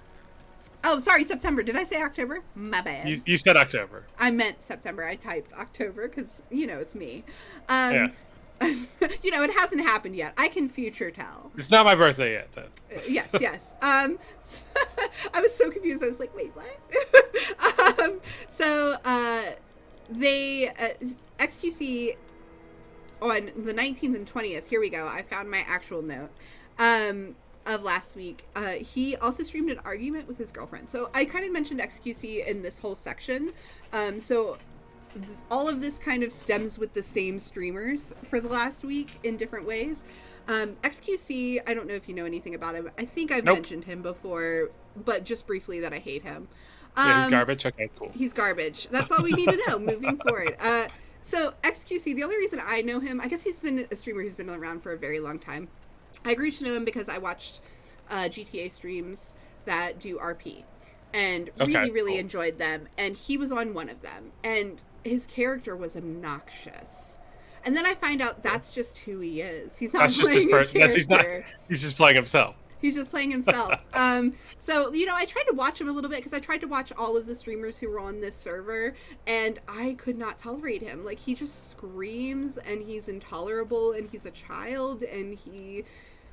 Oh, sorry, September. Did I say October? My bad. You said October. I meant September. I typed October because, it's me. Yeah. It hasn't happened yet. I can future tell. It's not my birthday yet, then. Yes. I was so confused. I was like, wait, what? They XQC on the 19th and 20th. Here we go. I found my actual note of last week. He also streamed an argument with his girlfriend. So I kind of mentioned XQC in this whole section. All of this kind of stems with the same streamers for the last week in different ways. XQC, I don't know if you know anything about him. I think I've mentioned him before, but just briefly that I hate him. Yeah, he's garbage? Okay, cool. He's garbage. That's all we need to know moving forward. So XQC, the only reason I know him, I guess he's been a streamer who's been around for a very long time. I grew to know him because I watched GTA streams that do RP and really enjoyed them. And he was on one of them. And his character was obnoxious. And then I find out that's just who he is. He's not playing a character. He's just playing himself. He's just playing himself. So, I tried to watch him a little bit because I tried to watch all of the streamers who were on this server, and I could not tolerate him. Like, he just screams, and he's intolerable, and he's a child, and he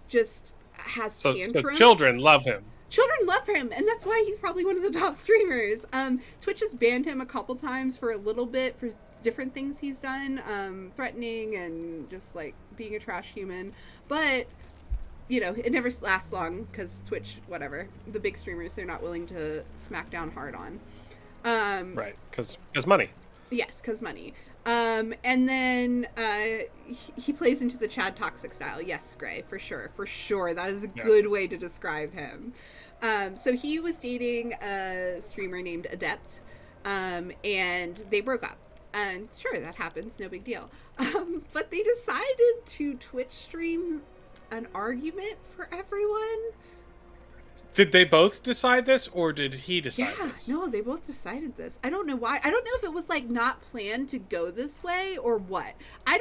just has tantrums. So children love him. Children love him, and that's why he's probably one of the top streamers. Twitch has banned him a couple times for a little bit for different things he's done, threatening and just, like, being a trash human. But it never lasts long because Twitch, whatever, the big streamers, they're not willing to smack down hard on. Right, because money. Yes, because money. And then he plays into the Chad Toxic style. Yes, Gray, for sure. That is a good way to describe him. So he was dating a streamer named Adept, and they broke up. And sure, that happens, no big deal. But they decided to Twitch stream an argument for everyone. Did they both decide this, or did he decide this? No, they both decided this. I don't know why. I don't know if it was like not planned to go this way or what. I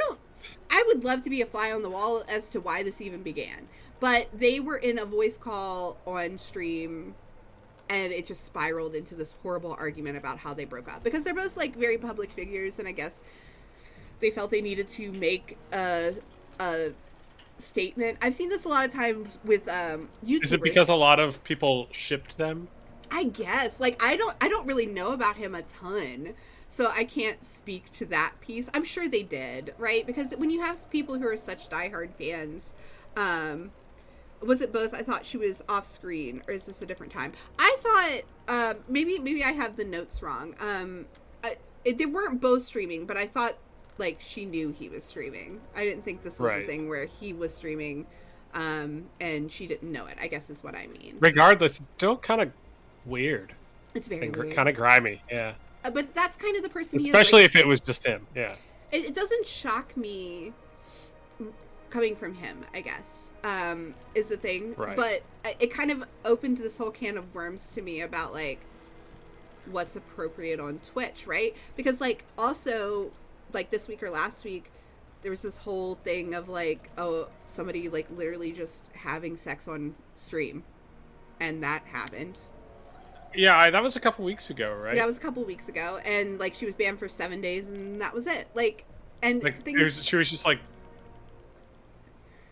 would love to be a fly on the wall as to why this even began. But they were in a voice call on stream, and it just spiraled into this horrible argument about how they broke up. Because they're both like very public figures, and I guess they felt they needed to make a statement. I've seen this a lot of times with YouTubers. Is it because a lot of people shipped them? I guess. Like, I don't really know about him a ton, so I can't speak to that piece. I'm sure they did, right? Because when you have people who are such diehard fans, was it both? I thought she was off screen, or is this a different time? I thought maybe I have the notes wrong. They weren't both streaming, but I thought like she knew he was streaming. I didn't think this was a thing where he was streaming and she didn't know it, I guess is what I mean. Regardless, it's still kind of weird. It's very weird. Kind of grimy, yeah. But that's kind of the person he is. Especially if it was just him, yeah. It doesn't shock me coming from him, I guess, is the thing. Right. But it kind of opened this whole can of worms to me about, like, what's appropriate on Twitch, right? Because, like, also, like, this week or last week, there was this whole thing of, like, oh, somebody, like, literally just having sex on stream. And that happened. Yeah, that was a couple weeks ago, right? Yeah, it was a couple weeks ago. And, like, she was banned for 7 days, and that was it. Like, and like, she was just, like,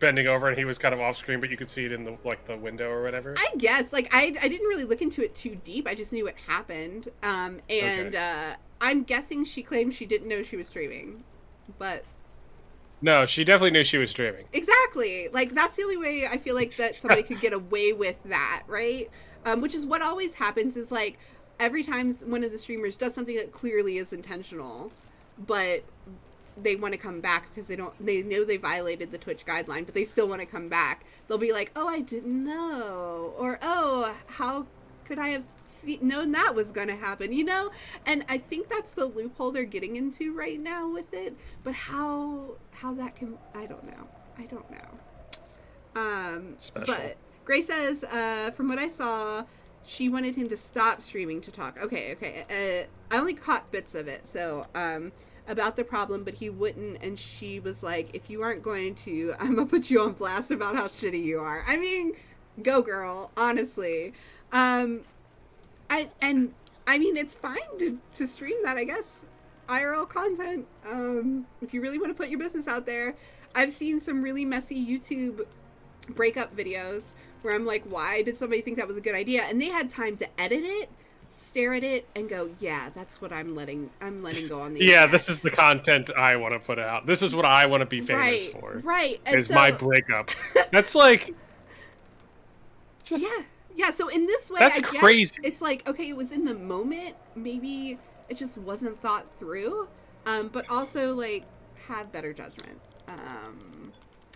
bending over, and he was kind of off screen, but you could see it in the the window or whatever. I guess, like, I didn't really look into it too deep. I just knew it happened. I'm guessing she claimed she didn't know she was streaming, but no, she definitely knew she was streaming. Exactly. Like, that's the only way I feel like that somebody could get away with that, right? Which is what always happens is, like, every time one of the streamers does something that clearly is intentional, but they want to come back because they know they violated the Twitch guideline, but they still want to come back. They'll be like, oh, I didn't know. Or, oh, how could I have known that was going to happen, you know? And I think that's the loophole they're getting into right now with it. But how that can, I don't know. Special. But Gray says, from what I saw, she wanted him to stop streaming to talk. Okay. I only caught bits of it, so about the problem, but he wouldn't, and she was like, if you aren't going to, I'm gonna put you on blast about how shitty you are. I mean, go girl, honestly. I mean, it's fine to stream that, I guess. IRL content. If you really want to put your business out there. I've seen some really messy YouTube breakup videos where I'm like, why did somebody think that was a good idea? And they had time to edit it, stare at it, and go, yeah, that's what I'm letting go on the yeah, internet. this is the content I want to put out. This is what I want to be famous for. Right. Is my breakup. That's like just Yeah, so in this way, that's I guess crazy. It's like, okay, it was in the moment, maybe it just wasn't thought through, but also, like, have better judgment.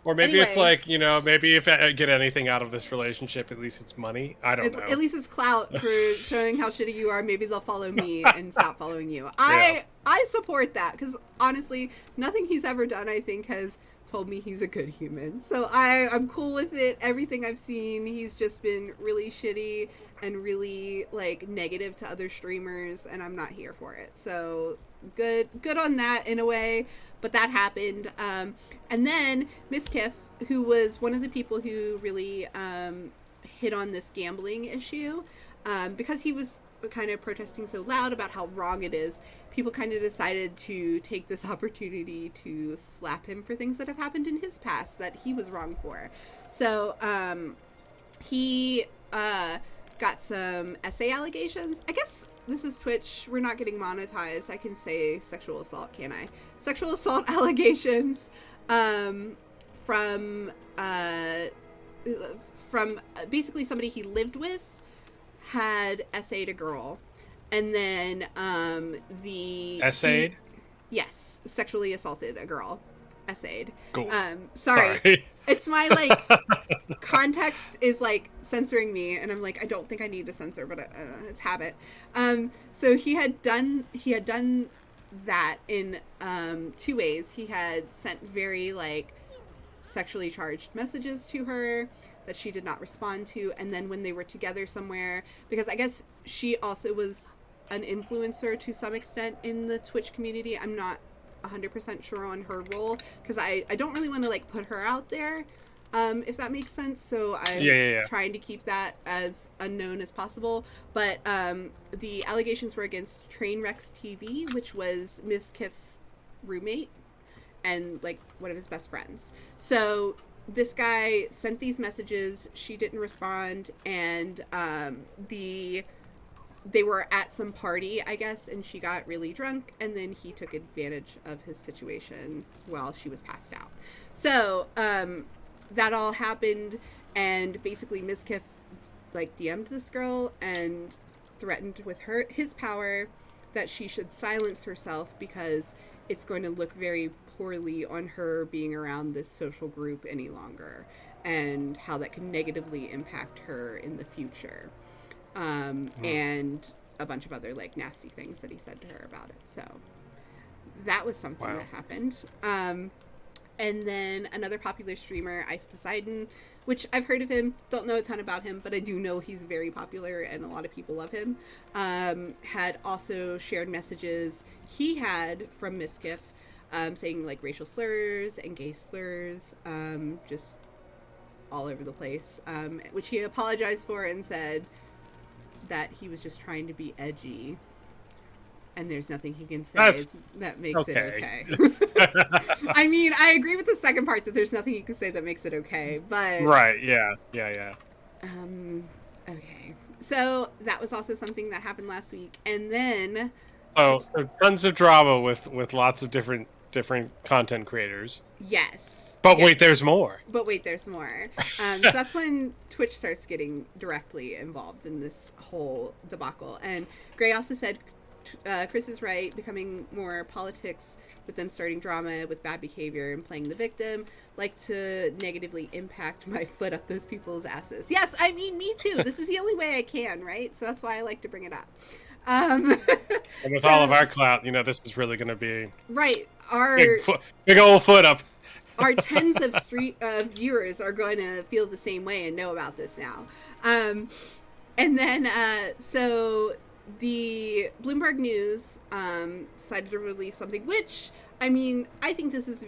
Or maybe anyway, it's like, you know, maybe if I get anything out of this relationship, at least it's money. I don't know. At least it's clout for showing how shitty you are. Maybe they'll follow me and stop following you. I support that, because honestly, nothing he's ever done, I think, has told me he's a good human. So I'm cool with it. Everything I've seen, he's just been really shitty and really, like, negative to other streamers, and I'm not here for it. So good on that in a way. But that happened. And then Miss Kiff, who was one of the people who really hit on this gambling issue, because he was kind of protesting so loud about how wrong it is, people kind of decided to take this opportunity to slap him for things that have happened in his past that he was wrong for. So he got some essay allegations. I guess this is Twitch. We're not getting monetized. I can say sexual assault, can't I? Sexual assault allegations from basically somebody he lived with had essayed a girl, and then essayed? Yes, sexually assaulted a girl. Essayed. Cool. Sorry. It's my, like, context is, like, censoring me, and I'm like, I don't think I need to censor, but it's habit. So he had done that in 2 ways. He had sent very, like, sexually charged messages to her that she did not respond to, and then when they were together somewhere, because I guess she also was an influencer to some extent in the Twitch community. I'm not 100% sure on her role, because I don't really want to, like, put her out there, if that makes sense. So I'm trying to keep that as unknown as possible. But the allegations were against Trainwrecks TV, which was Miss Kiff's roommate and, like, one of his best friends. So this guy sent these messages, she didn't respond, and they were at some party, I guess, and she got really drunk, and then he took advantage of his situation while she was passed out. So that all happened, and basically Miss Kiff, like, DM'd this girl and threatened with his power that she should silence herself because it's going to look very poorly on her being around this social group any longer, and how that can negatively impact her in the future. And a bunch of other, like, nasty things that he said to her about it. So that was something that happened. And then another popular streamer, Ice Poseidon, which I've heard of him, don't know a ton about him, but I do know he's very popular and a lot of people love him, had also shared messages he had from Miss Kiff, saying, like, racial slurs and gay slurs, just all over the place, which he apologized for and said that he was just trying to be edgy, and there's nothing he can say that makes it okay. I mean, I agree with the second part that there's nothing he can say that makes it okay, but right, yeah. Okay, so that was also something that happened last week, and then tons of drama with lots of different content creators. Yes. But wait, there's more. So that's when Twitch starts getting directly involved in this whole debacle. And Gray also said, Chris is right, becoming more politics with them starting drama with bad behavior and playing the victim, like to negatively impact my foot up those people's asses. Yes, I mean, me too. This is the only way I can, right? So that's why I like to bring it up. And with all of our clout, you know, this is really going to be right. Our big old foot up. Our tens of viewers are going to feel the same way and know about this now. And then, so the Bloomberg News decided to release something, which, I mean, I think this is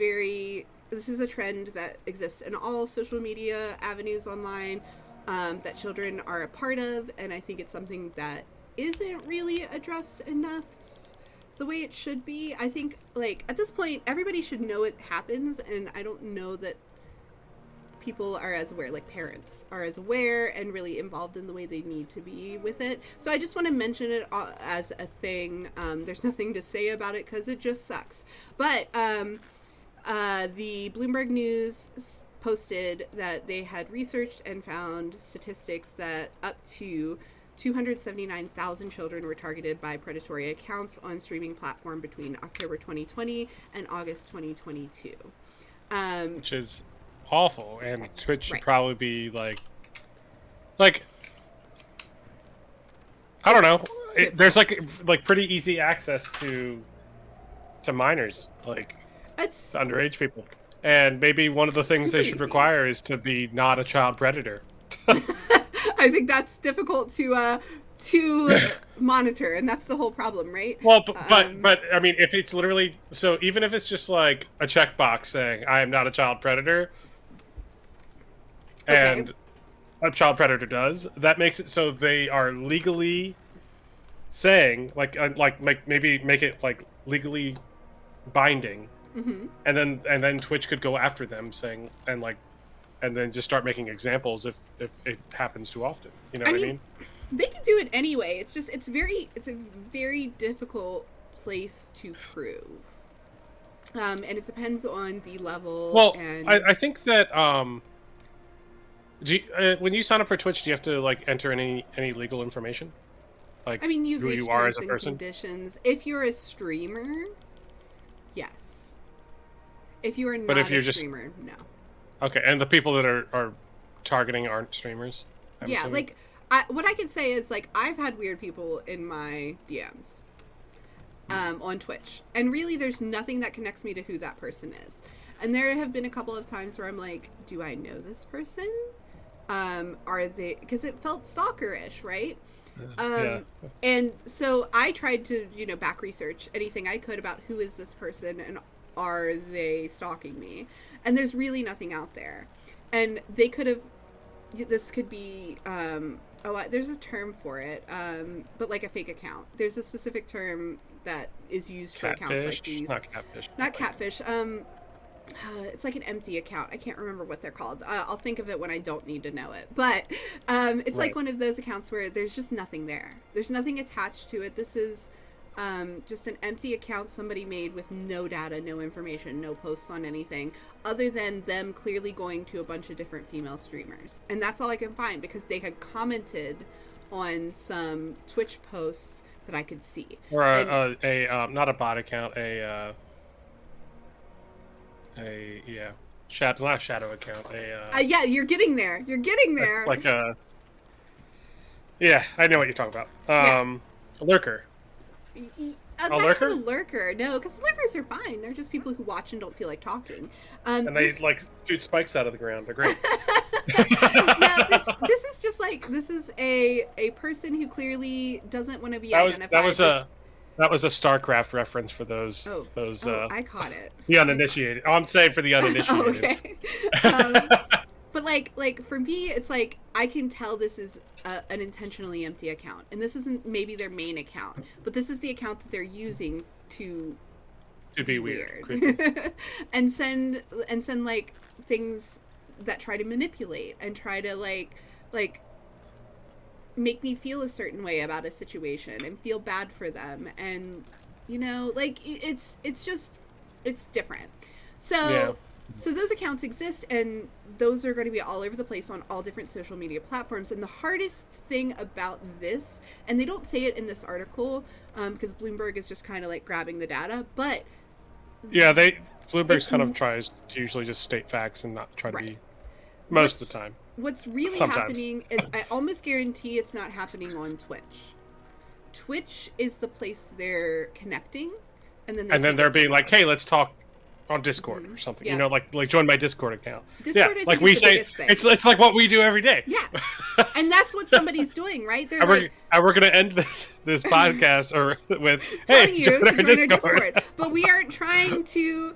a trend that exists in all social media avenues online that children are a part of, and I think it's something that isn't really addressed enough the way it should be. I think, like, at this point, everybody should know it happens, and I don't know that people are as aware, like parents are as aware and really involved in the way they need to be with it. So I just want to mention it as a thing. There's nothing to say about it because it just sucks. But the Bloomberg News posted that they had researched and found statistics that up to 279,000 children were targeted by predatory accounts on streaming platform between October 2020 and August 2022. Which is awful, and Twitch should probably be like I don't know. There's like pretty easy access to minors, like it's to underage people, and maybe one of the things they should require is to be not a child predator. I think that's difficult to monitor, and that's the whole problem, right? Well, but I mean, if it's literally so, even if it's just like a checkbox saying I am not a child predator, and a child predator does, that makes it so they are legally saying maybe make it like legally binding, and then Twitch could go after them saying and then just start making examples if it happens too often. You know what I mean? They can do it anyway. It's just it's a very difficult place to prove, and it depends on the level. Well, and I think that when you sign up for Twitch, do you have to like enter any legal information? Like, I mean, you who agree you are as a and person. Conditions. If you're a streamer, yes. If you are not streamer, no. Okay, and the people that are targeting aren't streamers? I'm assuming? Like, what I can say is, like, I've had weird people in my DMs on Twitch. And really, there's nothing that connects me to who that person is. And there have been a couple of times where I'm like, do I know this person? Are they... Because it felt stalker-ish, right? And so I tried to, back research anything I could about who is this person and are they stalking me? And there's really nothing out there. And they could have, this could be, there's a term for it, but like a fake account. There's a specific term that is used for accounts like these. Not catfish. Not catfish. It's like an empty account. I can't remember what they're called. I'll think of it when I don't need to know it. But it's like one of those accounts where there's just nothing there. There's nothing attached to it. This is just an empty account somebody made with no data, no information, no posts on anything, other than them clearly going to a bunch of different female streamers. And that's all I can find because they had commented on some Twitch posts that I could see. Or not a bot account, not a shadow account. Yeah, you're getting there. You're getting there. Yeah, I know what you're talking about. A lurker. A lurker? A lurker. No, because lurkers are fine. They're just people who watch and don't feel like talking. And they shoot spikes out of the ground. They're great. This is just this is a person who clearly doesn't want to be identified. That was a StarCraft reference for those. I caught it. The uninitiated. I'm saying for the uninitiated. Okay. But like for me, it's like I can tell this is an intentionally empty account, and this isn't maybe their main account, but this is the account that they're using to be weird. and send like things that try to manipulate and try to like make me feel a certain way about a situation and feel bad for them, and it's different. So those accounts exist, and those are going to be all over the place on all different social media platforms. And the hardest thing about this, and they don't say it in this article, because Bloomberg is just kind of like grabbing the data, but Bloomberg's kind of tries to usually just state facts and not try to be most of the time. What's really happening is I almost guarantee it's not happening on Twitch. Twitch is the place they're connecting, and then they're being like, "Hey, let's talk on Discord or something." Like join my Discord account. Discord, like we say, it's like what we do every day. Yeah, And that's what somebody's doing, right? They're we're gonna end this podcast with telling hey, you join to our join our Discord. Discord. But we aren't trying to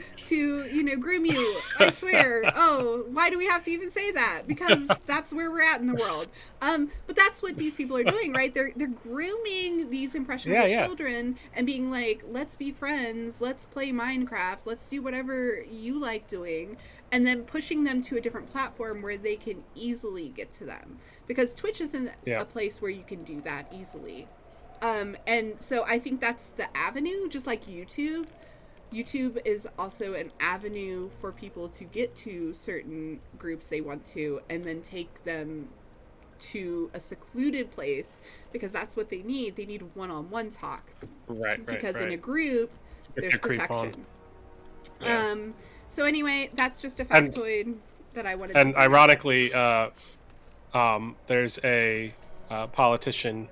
groom you. I swear. Oh, why do we have to even say that? Because that's where we're at in the world. But that's what these people are doing, right? They're grooming these impressionable children and being like, let's be friends, let's play Minecraft, let's do whatever you like doing, and then pushing them to a different platform where they can easily get to them. Because Twitch isn't a place where you can do that easily. And so I think that's the avenue, just like YouTube. YouTube is also an avenue for people to get to certain groups they want to, and then take them to a secluded place, because that's what they need. They need one-on-one talk. Right. Because in a group, there's protection. Yeah. So anyway, that's just a factoid that I wanted to And ironically, there's a politician,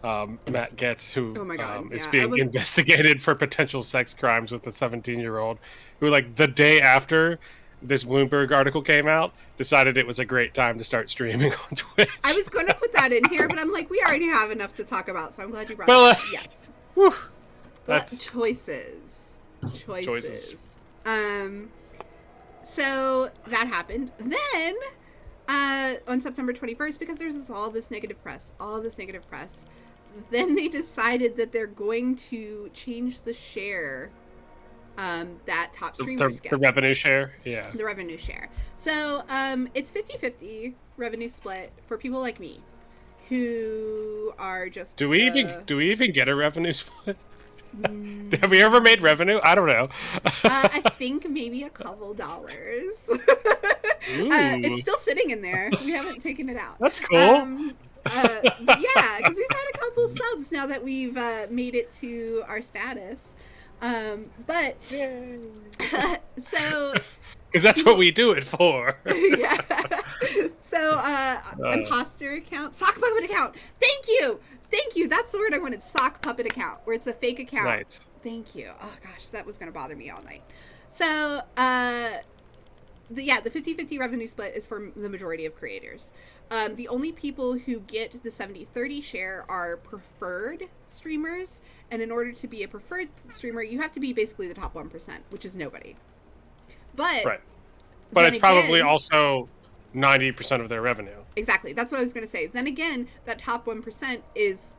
Matt Getz, who is being investigated for potential sex crimes with a 17-year-old who, like, the day after this Bloomberg article came out, decided it was a great time to start streaming on Twitch. I was going to put that in here, but I'm like, we already have enough to talk about, so I'm glad you brought it up. Yes. Whew, that's choices. So that happened. Then on September 21st, because there's all this negative press, then they decided that they're going to change the share that top streamers get. The revenue share? Yeah. The revenue share. So it's 50-50 revenue split for people like me who are just... Do we even get a revenue split? Have we ever made revenue? I don't know. I think maybe a couple dollars. It's still sitting in there. We haven't taken it out. That's cool. But yeah, because we've had a couple subs now that we've made it to our status. But so because that's what we do it for. Yeah. So imposter account, sock puppet account. Thank you. That's the word I wanted. Sock puppet account, where it's a fake account. Right. Thank you. Oh gosh, that was gonna bother me all night. So the 50-50 revenue split is for the majority of creators. The only people who get the 70-30 share are preferred streamers, and in order to be a preferred streamer, you have to be basically the top 1%, which is nobody. But it's probably also 90% of their revenue. Exactly. That's what I was going to say. Then again, that top 1% is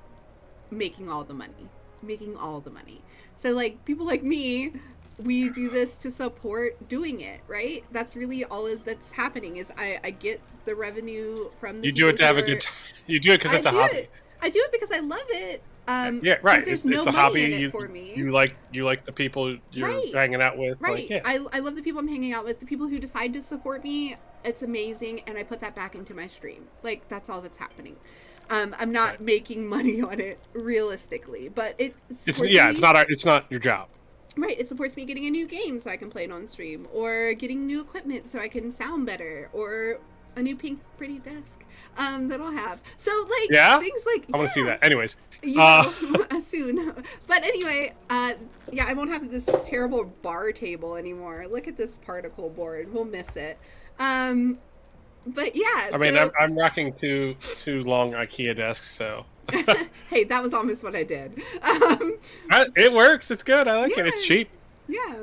making all the money. So, like, people like me, we do this to support doing it, right? That's really all that's happening is I get the revenue from the... You do it to have a good time. You do it because it's a hobby. I do it because I love it. Yeah, right. There's no it's a money hobby. in it for me. You like the people you're hanging out with. Right. Like, yeah. I love the people I'm hanging out with. The people who decide to support me, it's amazing, and I put that back into my stream. Like, that's all that's happening. I'm not making money on it realistically, but it's not your job. Right, it supports me getting a new game so I can play it on stream, or getting new equipment so I can sound better, or a new pink pretty desk that I'll have. So, like, things like... I want to see that. Anyways. Soon. But anyway, I won't have this terrible bar table anymore. Look at this particle board. We'll miss it. But yeah. I mean, I'm rocking two long IKEA desks, so... Hey, that was almost what I did. It works. It's good. I like it. It's cheap. Yeah.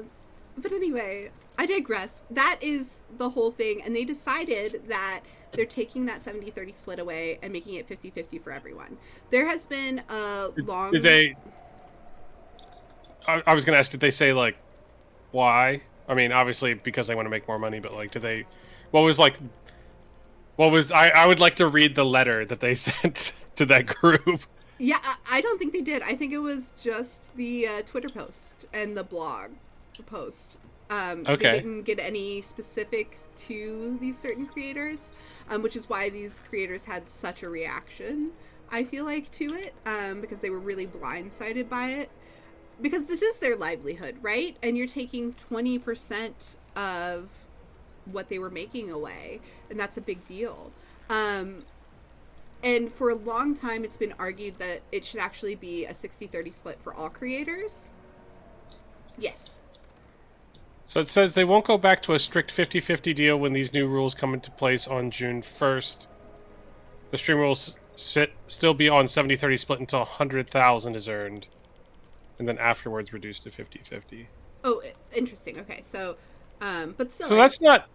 But anyway, I digress. That is the whole thing. And they decided that they're taking that 70-30 split away and making it 50-50 for everyone. There has been a long... Did they... I was going to ask, did they say, like, why? I mean, obviously, because they want to make more money, but, like, did they... I would like to read the letter that they sent to that group. Yeah, I don't think they did. I think it was just the Twitter post and the blog post. They didn't get any specific to these certain creators, which is why these creators had such a reaction, I feel like, to it, because they were really blindsided by it. Because this is their livelihood, right? And you're taking 20% of what they were making away, and that's a big deal. And for a long time, it's been argued that it should actually be a 60-30 split for all creators. Yes. So it says they won't go back to a strict 50-50 deal when these new rules come into place on June 1st. the streamer will still be on 70-30 split until 100,000 is earned, and then afterwards reduced to 50-50. Oh, interesting. Okay, so, but still. So that's not.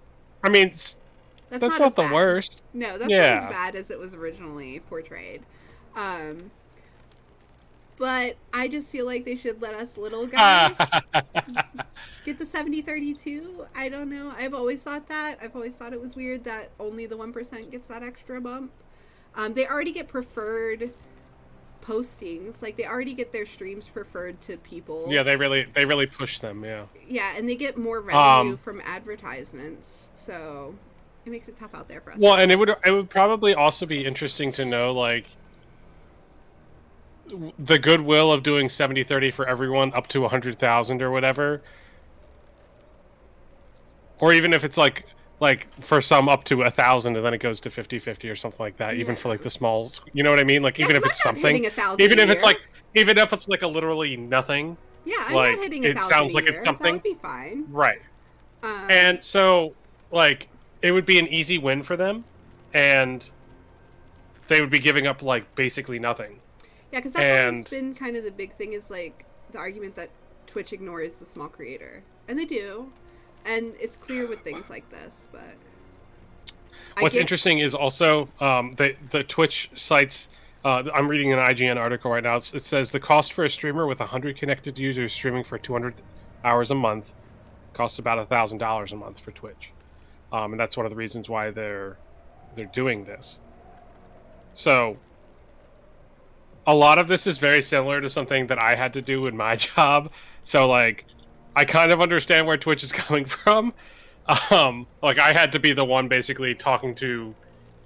I mean, that's not the worst. No, that's not as bad as it was originally portrayed. But I just feel like they should let us little guys get the 70-30 too. I don't know. I've always thought that. I've always thought it was weird that only the 1% gets that extra bump. They already get preferred postings. Like, they already get their streams preferred to people. Yeah, they really push them, yeah. Yeah, and they get more revenue from advertisements. So it makes it tough out there for us. Well, and it would probably also be interesting to know, like, the goodwill of doing 70-30 for everyone up to 100,000 or whatever. Or even if it's like for some up to 1,000 and then it goes to 50-50 or something like that, even for like the small, you know what I mean? Like, even if it's something, even if it's like a literally nothing. Yeah, I'm like, not hitting 1,000 it sounds like it's something. That would be fine. Right. And so, like, it would be an easy win for them, and they would be giving up, like, basically nothing. Yeah, because that's always been kind of the big thing, is, like, the argument that Twitch ignores the small creator. And they do. And it's clear with things like this, but... What's interesting is also the Twitch sites... I'm reading an IGN article right now. It says the cost for a streamer with 100 connected users streaming for 200 hours a month costs about $1,000 a month for Twitch. And that's one of the reasons why they're doing this. So... a lot of this is very similar to something that I had to do in my job. So, like, I kind of understand where Twitch is coming from. Like, I had to be the one basically talking to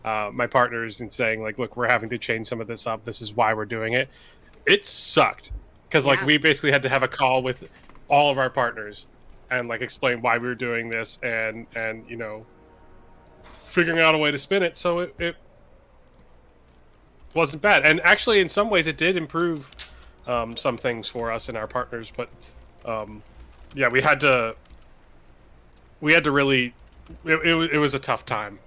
my partners and saying, like, look, we're having to change some of this up. This is why we're doing it. It sucked. Because, like, we basically had to have a call with all of our partners and, like, explain why we were doing this and you know, figuring out a way to spin it. So it wasn't bad, and actually in some ways it did improve some things for us and our partners, but yeah, we had to really it was a tough time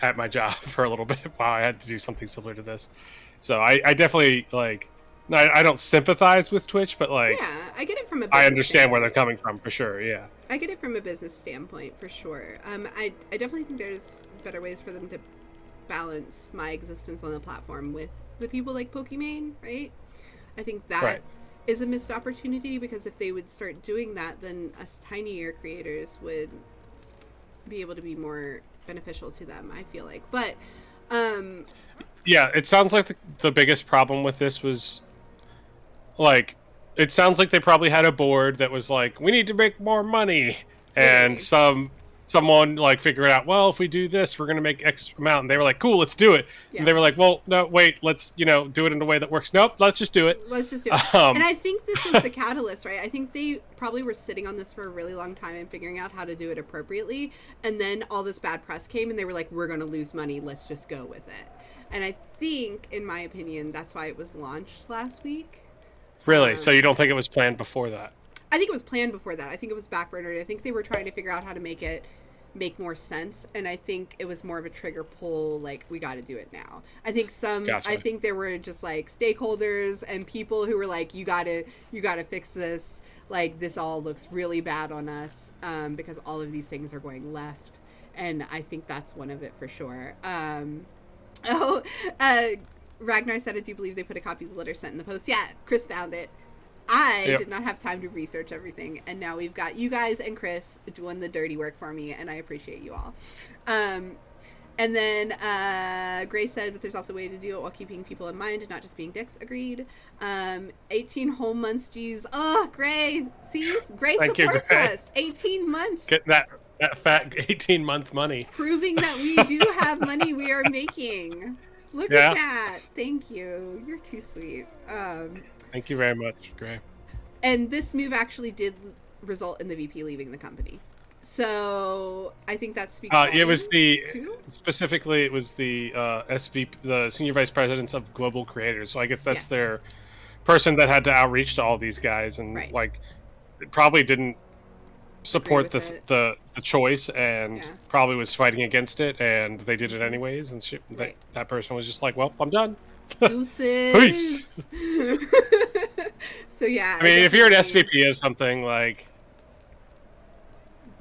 at my job for a little bit while I had to do something similar to this. So I definitely, like, I don't sympathize with Twitch, but, like, yeah, I get it from a business I understand standpoint. where they're coming from, for sure. Yeah, I get it from a business standpoint, for sure. I definitely think there's better ways for them to balance my existence on the platform with the people like Pokimane, right? I think that is a missed opportunity, because if they would start doing that, then us tinier creators would be able to be more beneficial to them, I feel like. But yeah, it sounds like the biggest problem with this was, like, it sounds like they probably had a board that was like, we need to make more money, and someone, like, figured out, well, if we do this, we're going to make X amount. And they were like, cool, let's do it. Yeah. And they were like, well, no, wait, let's, you know, do it in a way that works. Nope, let's just do it. Let's just do it. And I think this is the catalyst, right? I think they probably were sitting on this for a really long time and figuring out how to do it appropriately. And then all this bad press came and they were like, we're going to lose money. Let's just go with it. And I think, in my opinion, that's why it was launched last week. Really? So you don't think it was planned before that? I think it was planned before that. I think it was backburnered. I think they were trying to figure out how to make more sense, and I think it was more of a trigger pull, like, we got to do it now. I think I think there were just, like, stakeholders and people who were like, you gotta fix this, like, this all looks really bad on us, because all of these things are going left, and I think that's one of it for sure. Ragnar said, I do believe they put a copy of the letter sent in the post. Yeah, Chris found it. I did not have time to research everything, and now we've got you guys and Chris doing the dirty work for me, and I appreciate you all. And then Grace said, but there's also a way to do it while keeping people in mind and not just being dicks. Agreed. 18 whole months, geez. Oh, Gray. See? Gray supports us. 18 months. Get that fat 18-month money. Proving that we do have money we are making. Look at that. Thank you. You're too sweet. Thank you very much, Gray. And this move actually did result in the VP leaving the company. So I think that speaks it was specifically it was the SVP, the Senior Vice Presidents of Global Creators. So I guess that's their person that had to outreach to all these guys, and like, it probably didn't support with it. the choice and Yeah. probably was fighting against it, and they did it anyways. And Right. that person was just like, "Well, I'm done. Peace." Deuces. So yeah, I mean, if you're an definitely- SVP of something, like,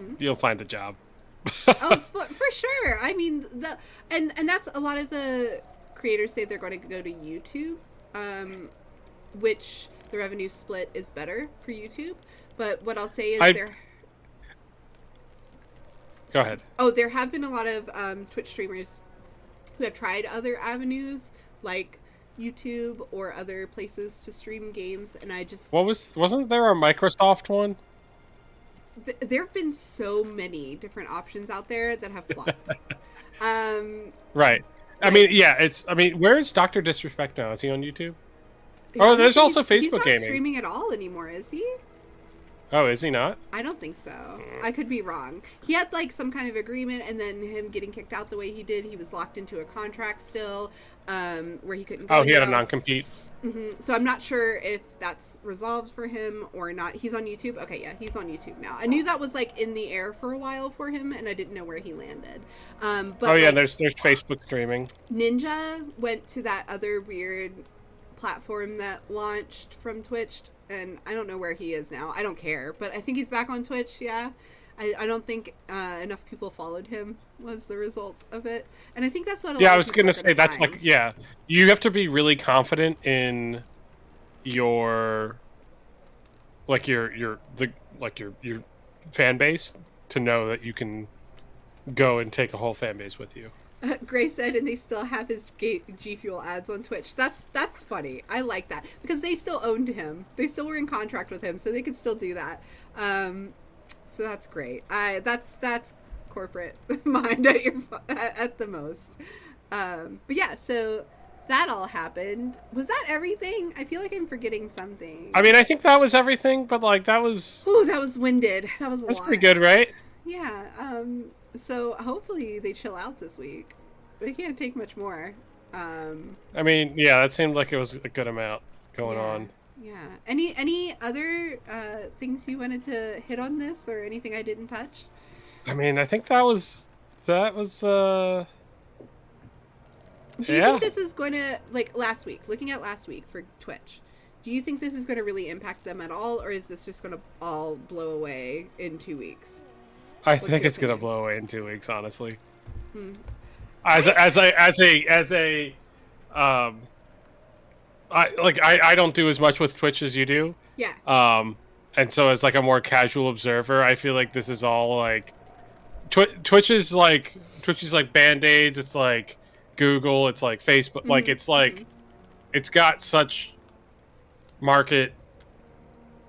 Mhm. you'll find a job. Oh, for sure. I mean, and that's a lot of the creators say they're going to go to YouTube, which the revenue split is better for YouTube. But what I'll say is Go ahead. there have been a lot of Twitch streamers who have tried other avenues like YouTube or other places to stream games, and I just Wasn't there a Microsoft one? there have been so many different options out there that have flopped. Right. I mean, yeah. Where's Dr. Disrespect now? Is he on YouTube? I don't there's think also he's Facebook not gaming. streaming at all anymore, is he? Oh, is he not? I don't think so. I could be wrong. He had like some kind of agreement, and then him getting kicked out the way he did, he was locked into a contract still, where he couldn't go. Oh, he had a anywhere else. non-compete. Mm-hmm. So I'm not sure if that's resolved for him or not. He's on YouTube. Okay, yeah, he's on YouTube now. I knew that was like in the air for a while for him, and I didn't know where he landed. But Oh yeah, like, there's Facebook streaming. Ninja went to that other weird platform that launched from Twitch, and I don't know where he is now. I don't care, but I think he's back on Twitch. Yeah, I don't think enough people followed him was the result of it, and I think that's what. I was gonna say that's find. Like you have to be really confident in your your fan base to know that you can go and take a whole fan base with you. Gray said, and they still have his G Fuel ads on Twitch. That's funny. I like that because they still owned him. They still were in contract with him, so they could still do that. So that's great. That's corporate mind at the most. But yeah, so that all happened. Was that everything? I feel like I'm forgetting something. I mean, I think that was everything, but like that was. Ooh, that was winded. That was a lot. That's pretty good, right? Yeah. So hopefully they chill out this week. They can't take much more. I mean, yeah, that seemed like it was a good amount going on. Yeah. Any other things you wanted to hit on this, or anything I didn't touch? I mean, I think that was. Do you think this is going to, like last week, looking at last week for Twitch, do you think this is going to really impact them at all, or is this just going to all blow away in 2 weeks? I think it's going to blow away in 2 weeks, honestly. I don't do as much with Twitch as you do. Yeah. And so as like a more casual observer, I feel like this is all like Twitch is like Band-Aids, it's like Google, it's like Facebook, like it's like it's got such market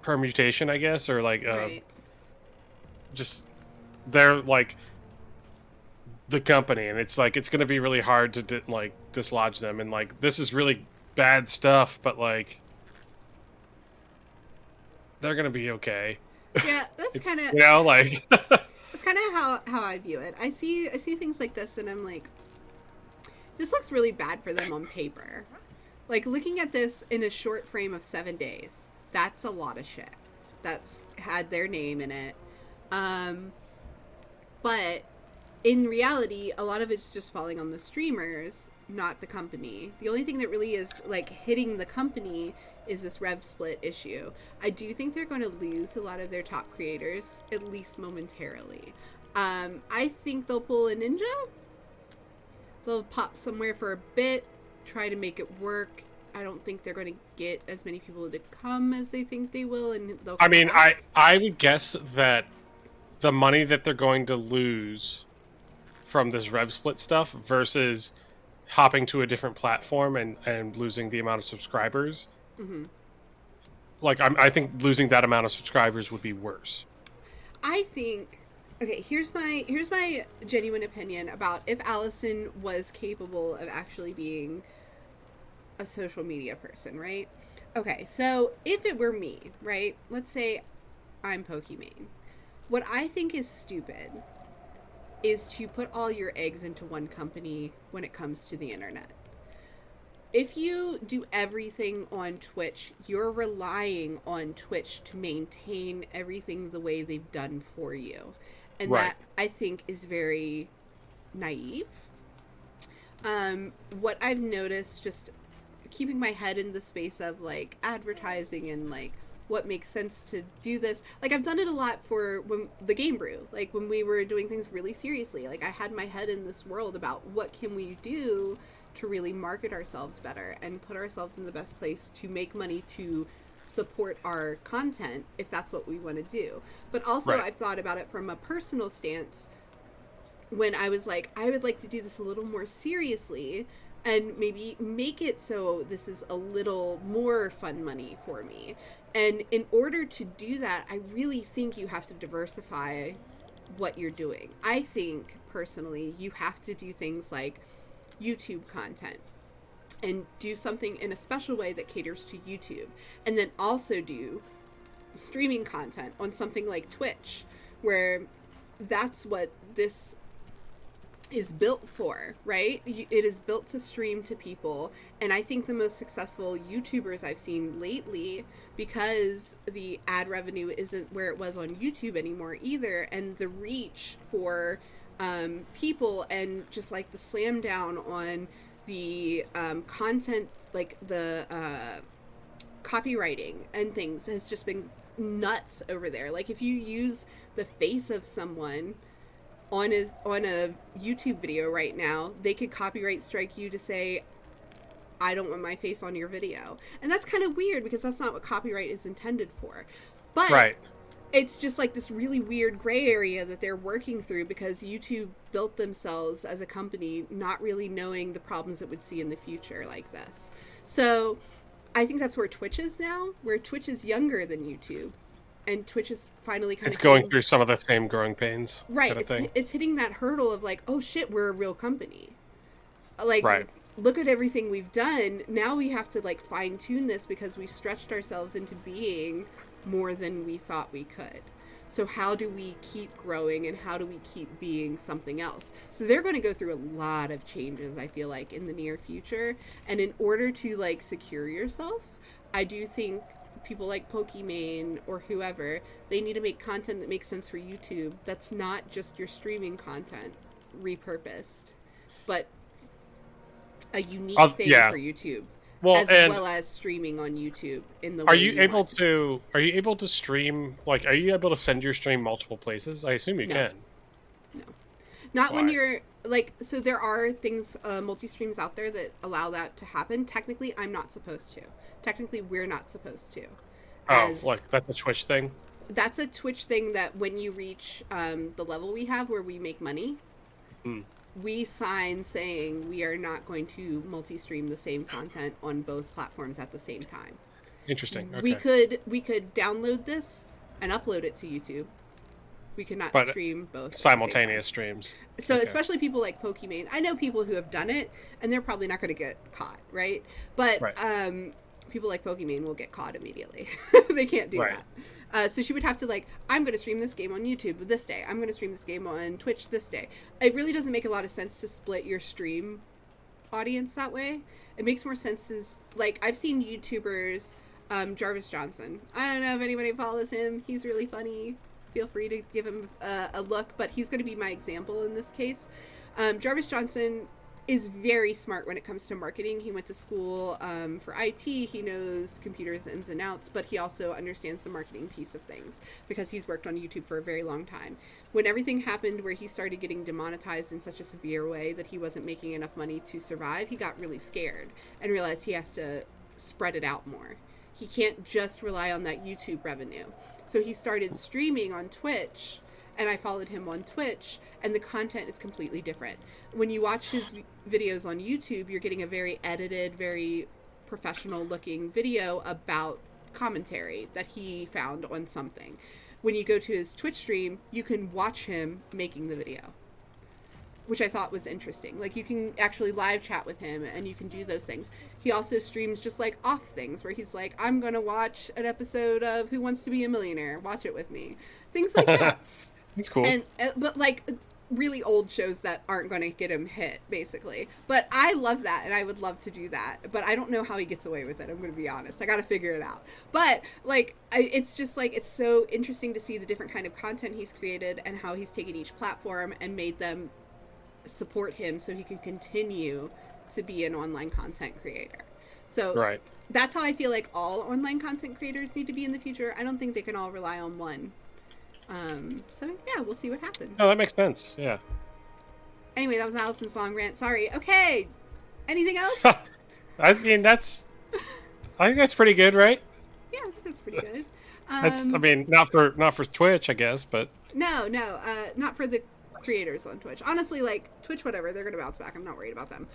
permutation, I guess, or like right. just they're like the company, and it's like it's going to be really hard to like dislodge them, and like this is really bad stuff, but like they're going to be okay. Yeah, that's kind of like that's kind of how I view it. I see things like this, and I'm like, this looks really bad for them on paper. Like looking at this in a short frame of 7 days, that's a lot of shit. That's had their name in it. But in reality, a lot of it's just falling on the streamers, not the company. The only thing that really is like hitting the company is this rev split issue. I do think they're going to lose a lot of their top creators, at least momentarily. I think they'll pull a Ninja. They'll pop somewhere for a bit, try to make it work. I don't think they're going to get as many people to come as they think they will, and they'll come back. I would guess that the money that they're going to lose from this rev split stuff versus hopping to a different platform and losing the amount of subscribers, like I think losing that amount of subscribers would be worse. I think, okay, here's my genuine opinion about if Allison was capable of actually being a social media person, right? Okay, so if it were me, right? Let's say I'm Pokimane. What I think is stupid is to put all your eggs into one company when it comes to the internet. if you do everything on Twitch, you're relying on Twitch to maintain everything the way they've done for you. And Right. that, I think, is very naive. What I've noticed, just keeping my head in the space of like advertising and like what makes sense to do this, like I've done it a lot for the Game Brew, like when we were doing things really seriously, like I had my head in this world about what can we do to really market ourselves better and put ourselves in the best place to make money to support our content if that's what we want to do. But also Right. I've thought about it from a personal stance when I was like, I would like to do this a little more seriously and maybe make it so this is a little more fun money for me. And in order to do that, I really think you have to diversify what you're doing. I think personally you have to do things like YouTube content and do something in a special way that caters to YouTube, and then also do streaming content on something like Twitch, where that's what this is built for, right? It is built to stream to people. And I think the most successful YouTubers I've seen lately, because the ad revenue isn't where it was on YouTube anymore either, and the reach for people and just like the slam down on the content, like the copywriting and things has just been nuts over there. Like if you use the face of someone on a YouTube video right now, they could copyright strike you to say, I don't want my face on your video. And that's kind of weird because that's not what copyright is intended for. But Right. it's just like this really weird gray area that they're working through because YouTube built themselves as a company not really knowing the problems it would see in the future like this. So I think that's where Twitch is now, where Twitch is younger than YouTube. And Twitch is finally kind It's of going through some of the same growing pains. right. Kind of thing. It's hitting that hurdle of like, oh shit, we're a real company. Like, Right. look at everything we've done. Now we have to like fine tune this because we've stretched ourselves into being more than we thought we could. So how do we keep growing and how do we keep being something else? So they're going to go through a lot of changes, I feel like, in the near future. And in order to like secure yourself, I do think people like Pokimane or whoever, they need to make content that makes sense for YouTube. That's not just your streaming content repurposed, but a unique thing for YouTube. Well, as well as streaming on YouTube in the way are you able to stream, like, are you able to send your stream multiple places? I assume you can. No. Not when Why? you're like, so there are things, multi-streams out there that allow that to happen. Technically, I'm not supposed to. Technically, we're not supposed to. Like that's a Twitch thing? That's a Twitch thing that when you reach the level we have where we make money, we sign saying we are not going to multi-stream the same content on both platforms at the same time. Interesting. Okay. We could download this and upload it to YouTube. We could not stream both simultaneous streams. So especially people like Pokimane, I know people who have done it, and they're probably not going to get caught, right? But people like Pokimane will get caught immediately. They can't do that. So she would have to like, I'm going to stream this game on YouTube this day. I'm going to stream this game on Twitch this day. It really doesn't make a lot of sense to split your stream audience that way. It makes more sense to, like, I've seen YouTubers, Jarvis Johnson. I don't know if anybody follows him. He's really funny. Feel free to give him a look, but he's going to be my example in this case. Jarvis Johnson is very smart when it comes to marketing. He went to school for IT. He knows computers ins and outs, but he also understands the marketing piece of things because he's worked on YouTube for a very long time. When everything happened where he started getting demonetized in such a severe way that he wasn't making enough money to survive, he got really scared and realized he has to spread it out more. He can't just rely on that YouTube revenue. So he started streaming on Twitch, and I followed him on Twitch, and the content is completely different. When you watch his videos on YouTube, you're getting a very edited, very professional-looking video about commentary that he found on something. When you go to his Twitch stream, you can watch him making the video, which I thought was interesting. Like, you can actually live chat with him, and you can do those things. He also streams just, like, off things, where he's like, I'm going to watch an episode of Who Wants to Be a Millionaire? Watch it with me. Things like that. It's cool. And but, like, really old shows that aren't going to get him hit, basically. But I love that, and I would love to do that. But I don't know how he gets away with it. I'm going to be honest. I got to figure it out. But like, it's just like, it's so interesting to see the different kind of content he's created and how he's taken each platform and made them support him so he can continue to be an online content creator. So right. That's how I feel like all online content creators need to be in the future. I don't think they can all rely on one. So yeah, we'll see what happens. Oh, that makes sense. Yeah. Anyway, that was Allison's long rant. Sorry. Okay. Anything else? I mean, I think that's pretty good, right? Yeah, I think that's pretty good. That's, I mean, not for Twitch, I guess, but no, not for the creators on Twitch. Honestly, like Twitch, whatever, they're gonna bounce back. I'm not worried about them.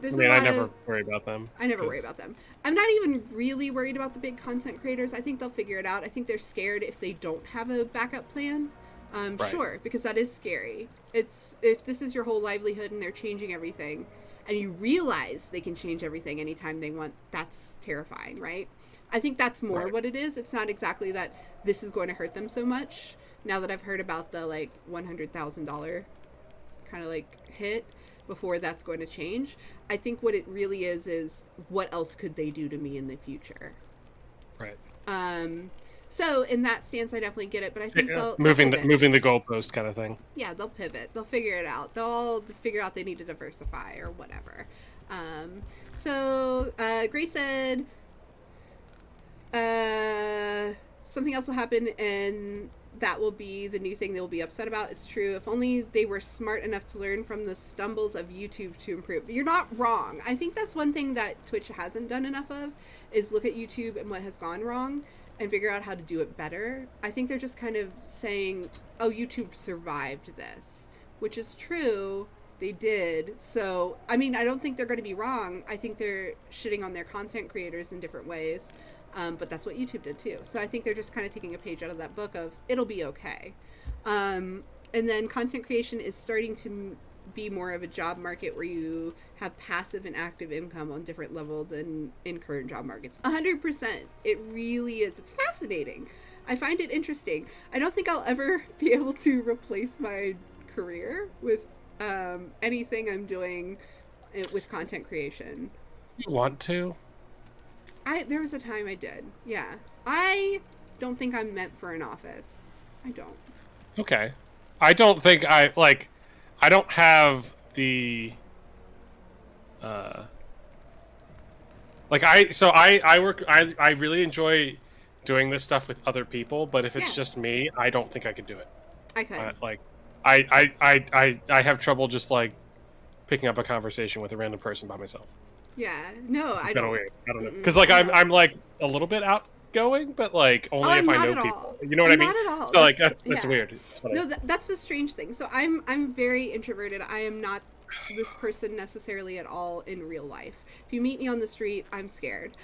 There's I never worry about them. I never worry about them. I'm not even really worried about the big content creators. I think they'll figure it out. I think they're scared if they don't have a backup plan. Right. Sure, because that is scary. It's if this is your whole livelihood and they're changing everything, and you realize they can change everything anytime they want, that's terrifying, right? I think that's more right. what it is. It's not exactly that this is going to hurt them so much. Now that I've heard about the like $100,000 kind of like hit before that's going to change, I think what it really is what else could they do to me in the future? Right. So in that stance, I definitely get it, but I think they'll moving the goalpost kind of thing. Yeah, they'll pivot. They'll figure it out. They'll figure out they need to diversify or whatever. So Grace said something else will happen, and that will be the new thing they will be upset about. It's true. If only they were smart enough to learn from the stumbles of YouTube to improve. You're not wrong. I think that's one thing that Twitch hasn't done enough of, is look at YouTube and what has gone wrong and figure out how to do it better. I think they're just kind of saying, oh, YouTube survived this, which is true. They did. So, I mean, I don't think they're going to be wrong. I think they're shitting on their content creators in different ways. But that's what YouTube did too. So I think they're just kind of taking a page out of that book of it'll be okay. And then content creation is starting to be more of a job market where you have passive and active income on different level than in current job markets. 100%. It really is. It's fascinating. I find it interesting. I don't think I'll ever be able to replace my career with anything I'm doing with content creation. You want to? There was a time I did. Yeah. I don't think I'm meant for an office. I don't. Okay. I don't think I don't have the I really enjoy doing this stuff with other people, but if it's just me, I don't think I could do it. I could. I have trouble just like picking up a conversation with a random person by myself. Yeah, no, I don't. Weird. I don't know, because like I'm like a little bit outgoing, but like only if I know people. You know what I mean? Not at all. So like that's weird. It's no, that's the strange thing. So I'm very introverted. I am not this person necessarily at all in real life. If you meet me on the street, I'm scared.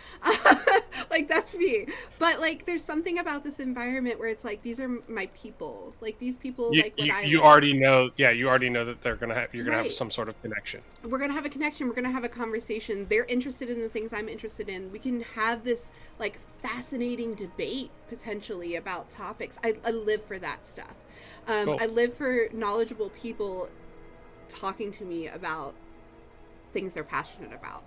Like that's me. But like there's something about this environment where it's like these are my people. Like these people you already know that you're gonna have some sort of connection. We're gonna have a connection, we're gonna have a conversation. They're interested in the things I'm interested in. We can have this like fascinating debate potentially about topics. I live for that stuff. Cool. I live for knowledgeable people talking to me about things they're passionate about.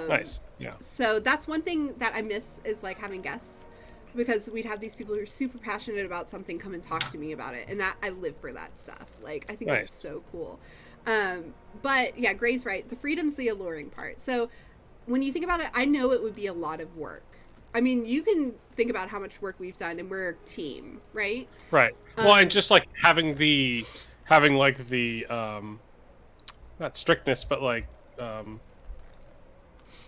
Nice. Yeah. So that's one thing that I miss is like having guests, because we'd have these people who are super passionate about something come and talk to me about it, and that I live for that stuff. Like I think that's so cool. But yeah, Gray's right. The freedom's the alluring part. So when you think about it, I know it would be a lot of work. I mean, you can think about how much work we've done, and we're a team, right? Right. Well, and just like having like the not strictness, but like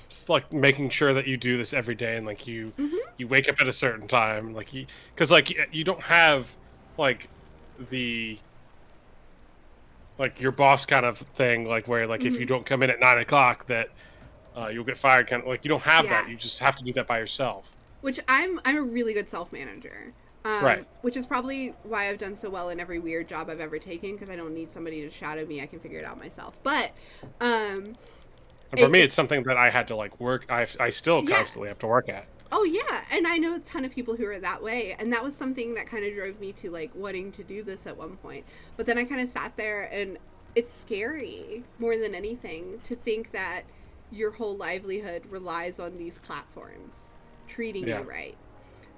just like making sure that you do this every day, and like you wake up at a certain time, like because like you don't have like the like your boss kind of thing, like where like if you don't come in at 9 o'clock that you'll get fired, kind of like you don't have that. You just have to do that by yourself. Which I'm a really good self-manager. Right. Which is probably why I've done so well in every weird job I've ever taken, because I don't need somebody to shadow me. I can figure it out myself. But and for me, it's something that I had to like work. I still constantly have to work at. Oh yeah, and I know a ton of people who are that way, and that was something that kind of drove me to like wanting to do this at one point. But then I kind of sat there, and it's scary more than anything to think that your whole livelihood relies on these platforms treating you right.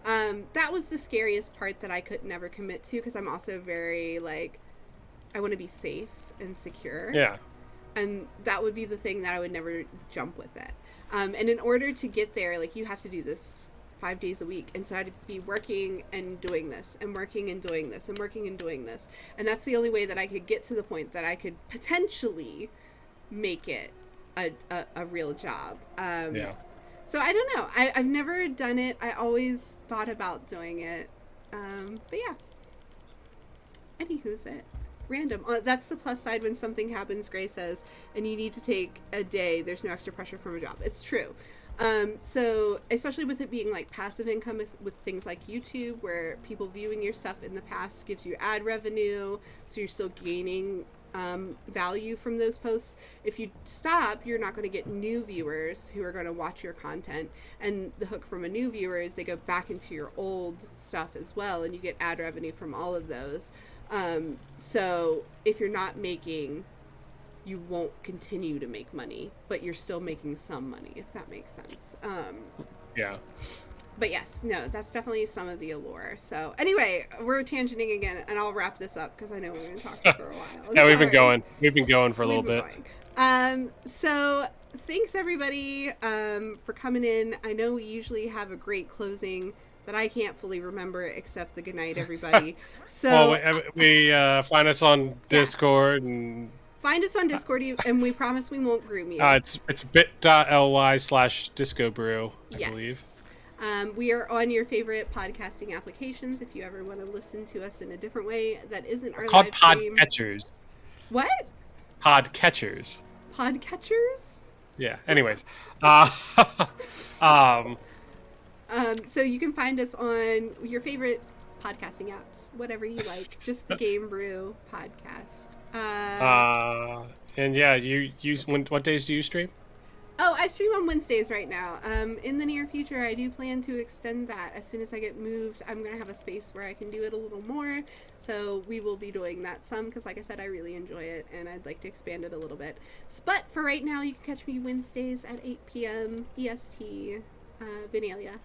That was the scariest part that I could never commit to, because I'm also very like, I want to be safe and secure. Yeah. And that would be the thing that I would never jump with it. And in order to get there, like, you have to do this 5 days a week. And so I'd be working and doing this and working and doing this and working and doing this. And that's the only way that I could get to the point that I could potentially make it a real job. So I don't know. I've never done it. I always thought about doing it. But yeah. Anywho's it. Random. That's the plus side when something happens, Gray says, and you need to take a day. There's no extra pressure from a job. It's true. So especially with it being like passive income with things like YouTube, where people viewing your stuff in the past gives you ad revenue, so you're still gaining value from those posts. If you stop, you're not going to get new viewers who are going to watch your content, and the hook from a new viewer is they go back into your old stuff as well, and you get ad revenue from all of those. So if you're not making, you won't continue to make money, but you're still making some money, if that makes sense. Yeah. But yes, no, that's definitely some of the allure. So anyway, we're tangenting again, and I'll wrap this up because I know we've been talking for a while. Yeah, we've been going. We've been going for a little bit. So thanks everybody for coming in. I know we usually have a great closing that I can't fully remember except the good night, everybody. So we find us on Discord and find us on Discord, and we promise we won't groom you. It's bit.ly/discobrew, I believe. We are on your favorite podcasting applications if you ever want to listen to us in a different way that isn't our called live stream. Podcatchers. What? Podcatchers. Podcatchers? Yeah. Anyways, so you can find us on your favorite podcasting apps, whatever you like. Just the Game Brew podcast. And yeah, you use what days do you stream? Oh, I stream on Wednesdays right now. In the near future, I do plan to extend that. As soon as I get moved, I'm going to have a space where I can do it a little more. So we will be doing that some, because like I said, I really enjoy it, and I'd like to expand it a little bit. But for right now, you can catch me Wednesdays at 8 p.m. EST, Vinalia.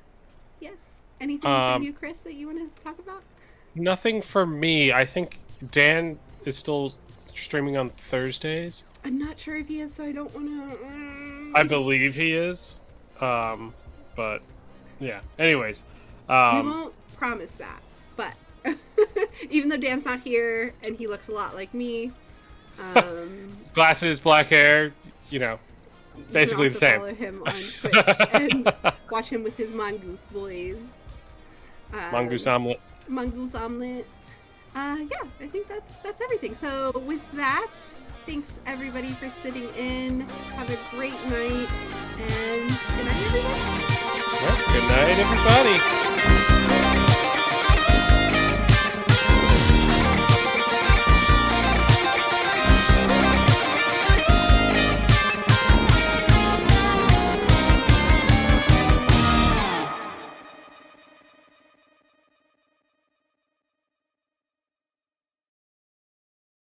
Yes. Anything for you, Chris, that you want to talk about? Nothing for me. I think Dan is still streaming on Thursdays. I'm not sure if he is, so I don't want to... I believe he is. But, yeah. Anyways. We won't promise that, but... even though Dan's not here, and he looks a lot like me... Glasses, black hair, you know, basically the same. Follow him on Twitch and watch him with his Mongoose boys. Mongoose omelet. Mongoose omelet. Yeah, I think that's everything. So with that, thanks everybody for sitting in. Have a great night, and good night, everybody. Well, good night, everybody.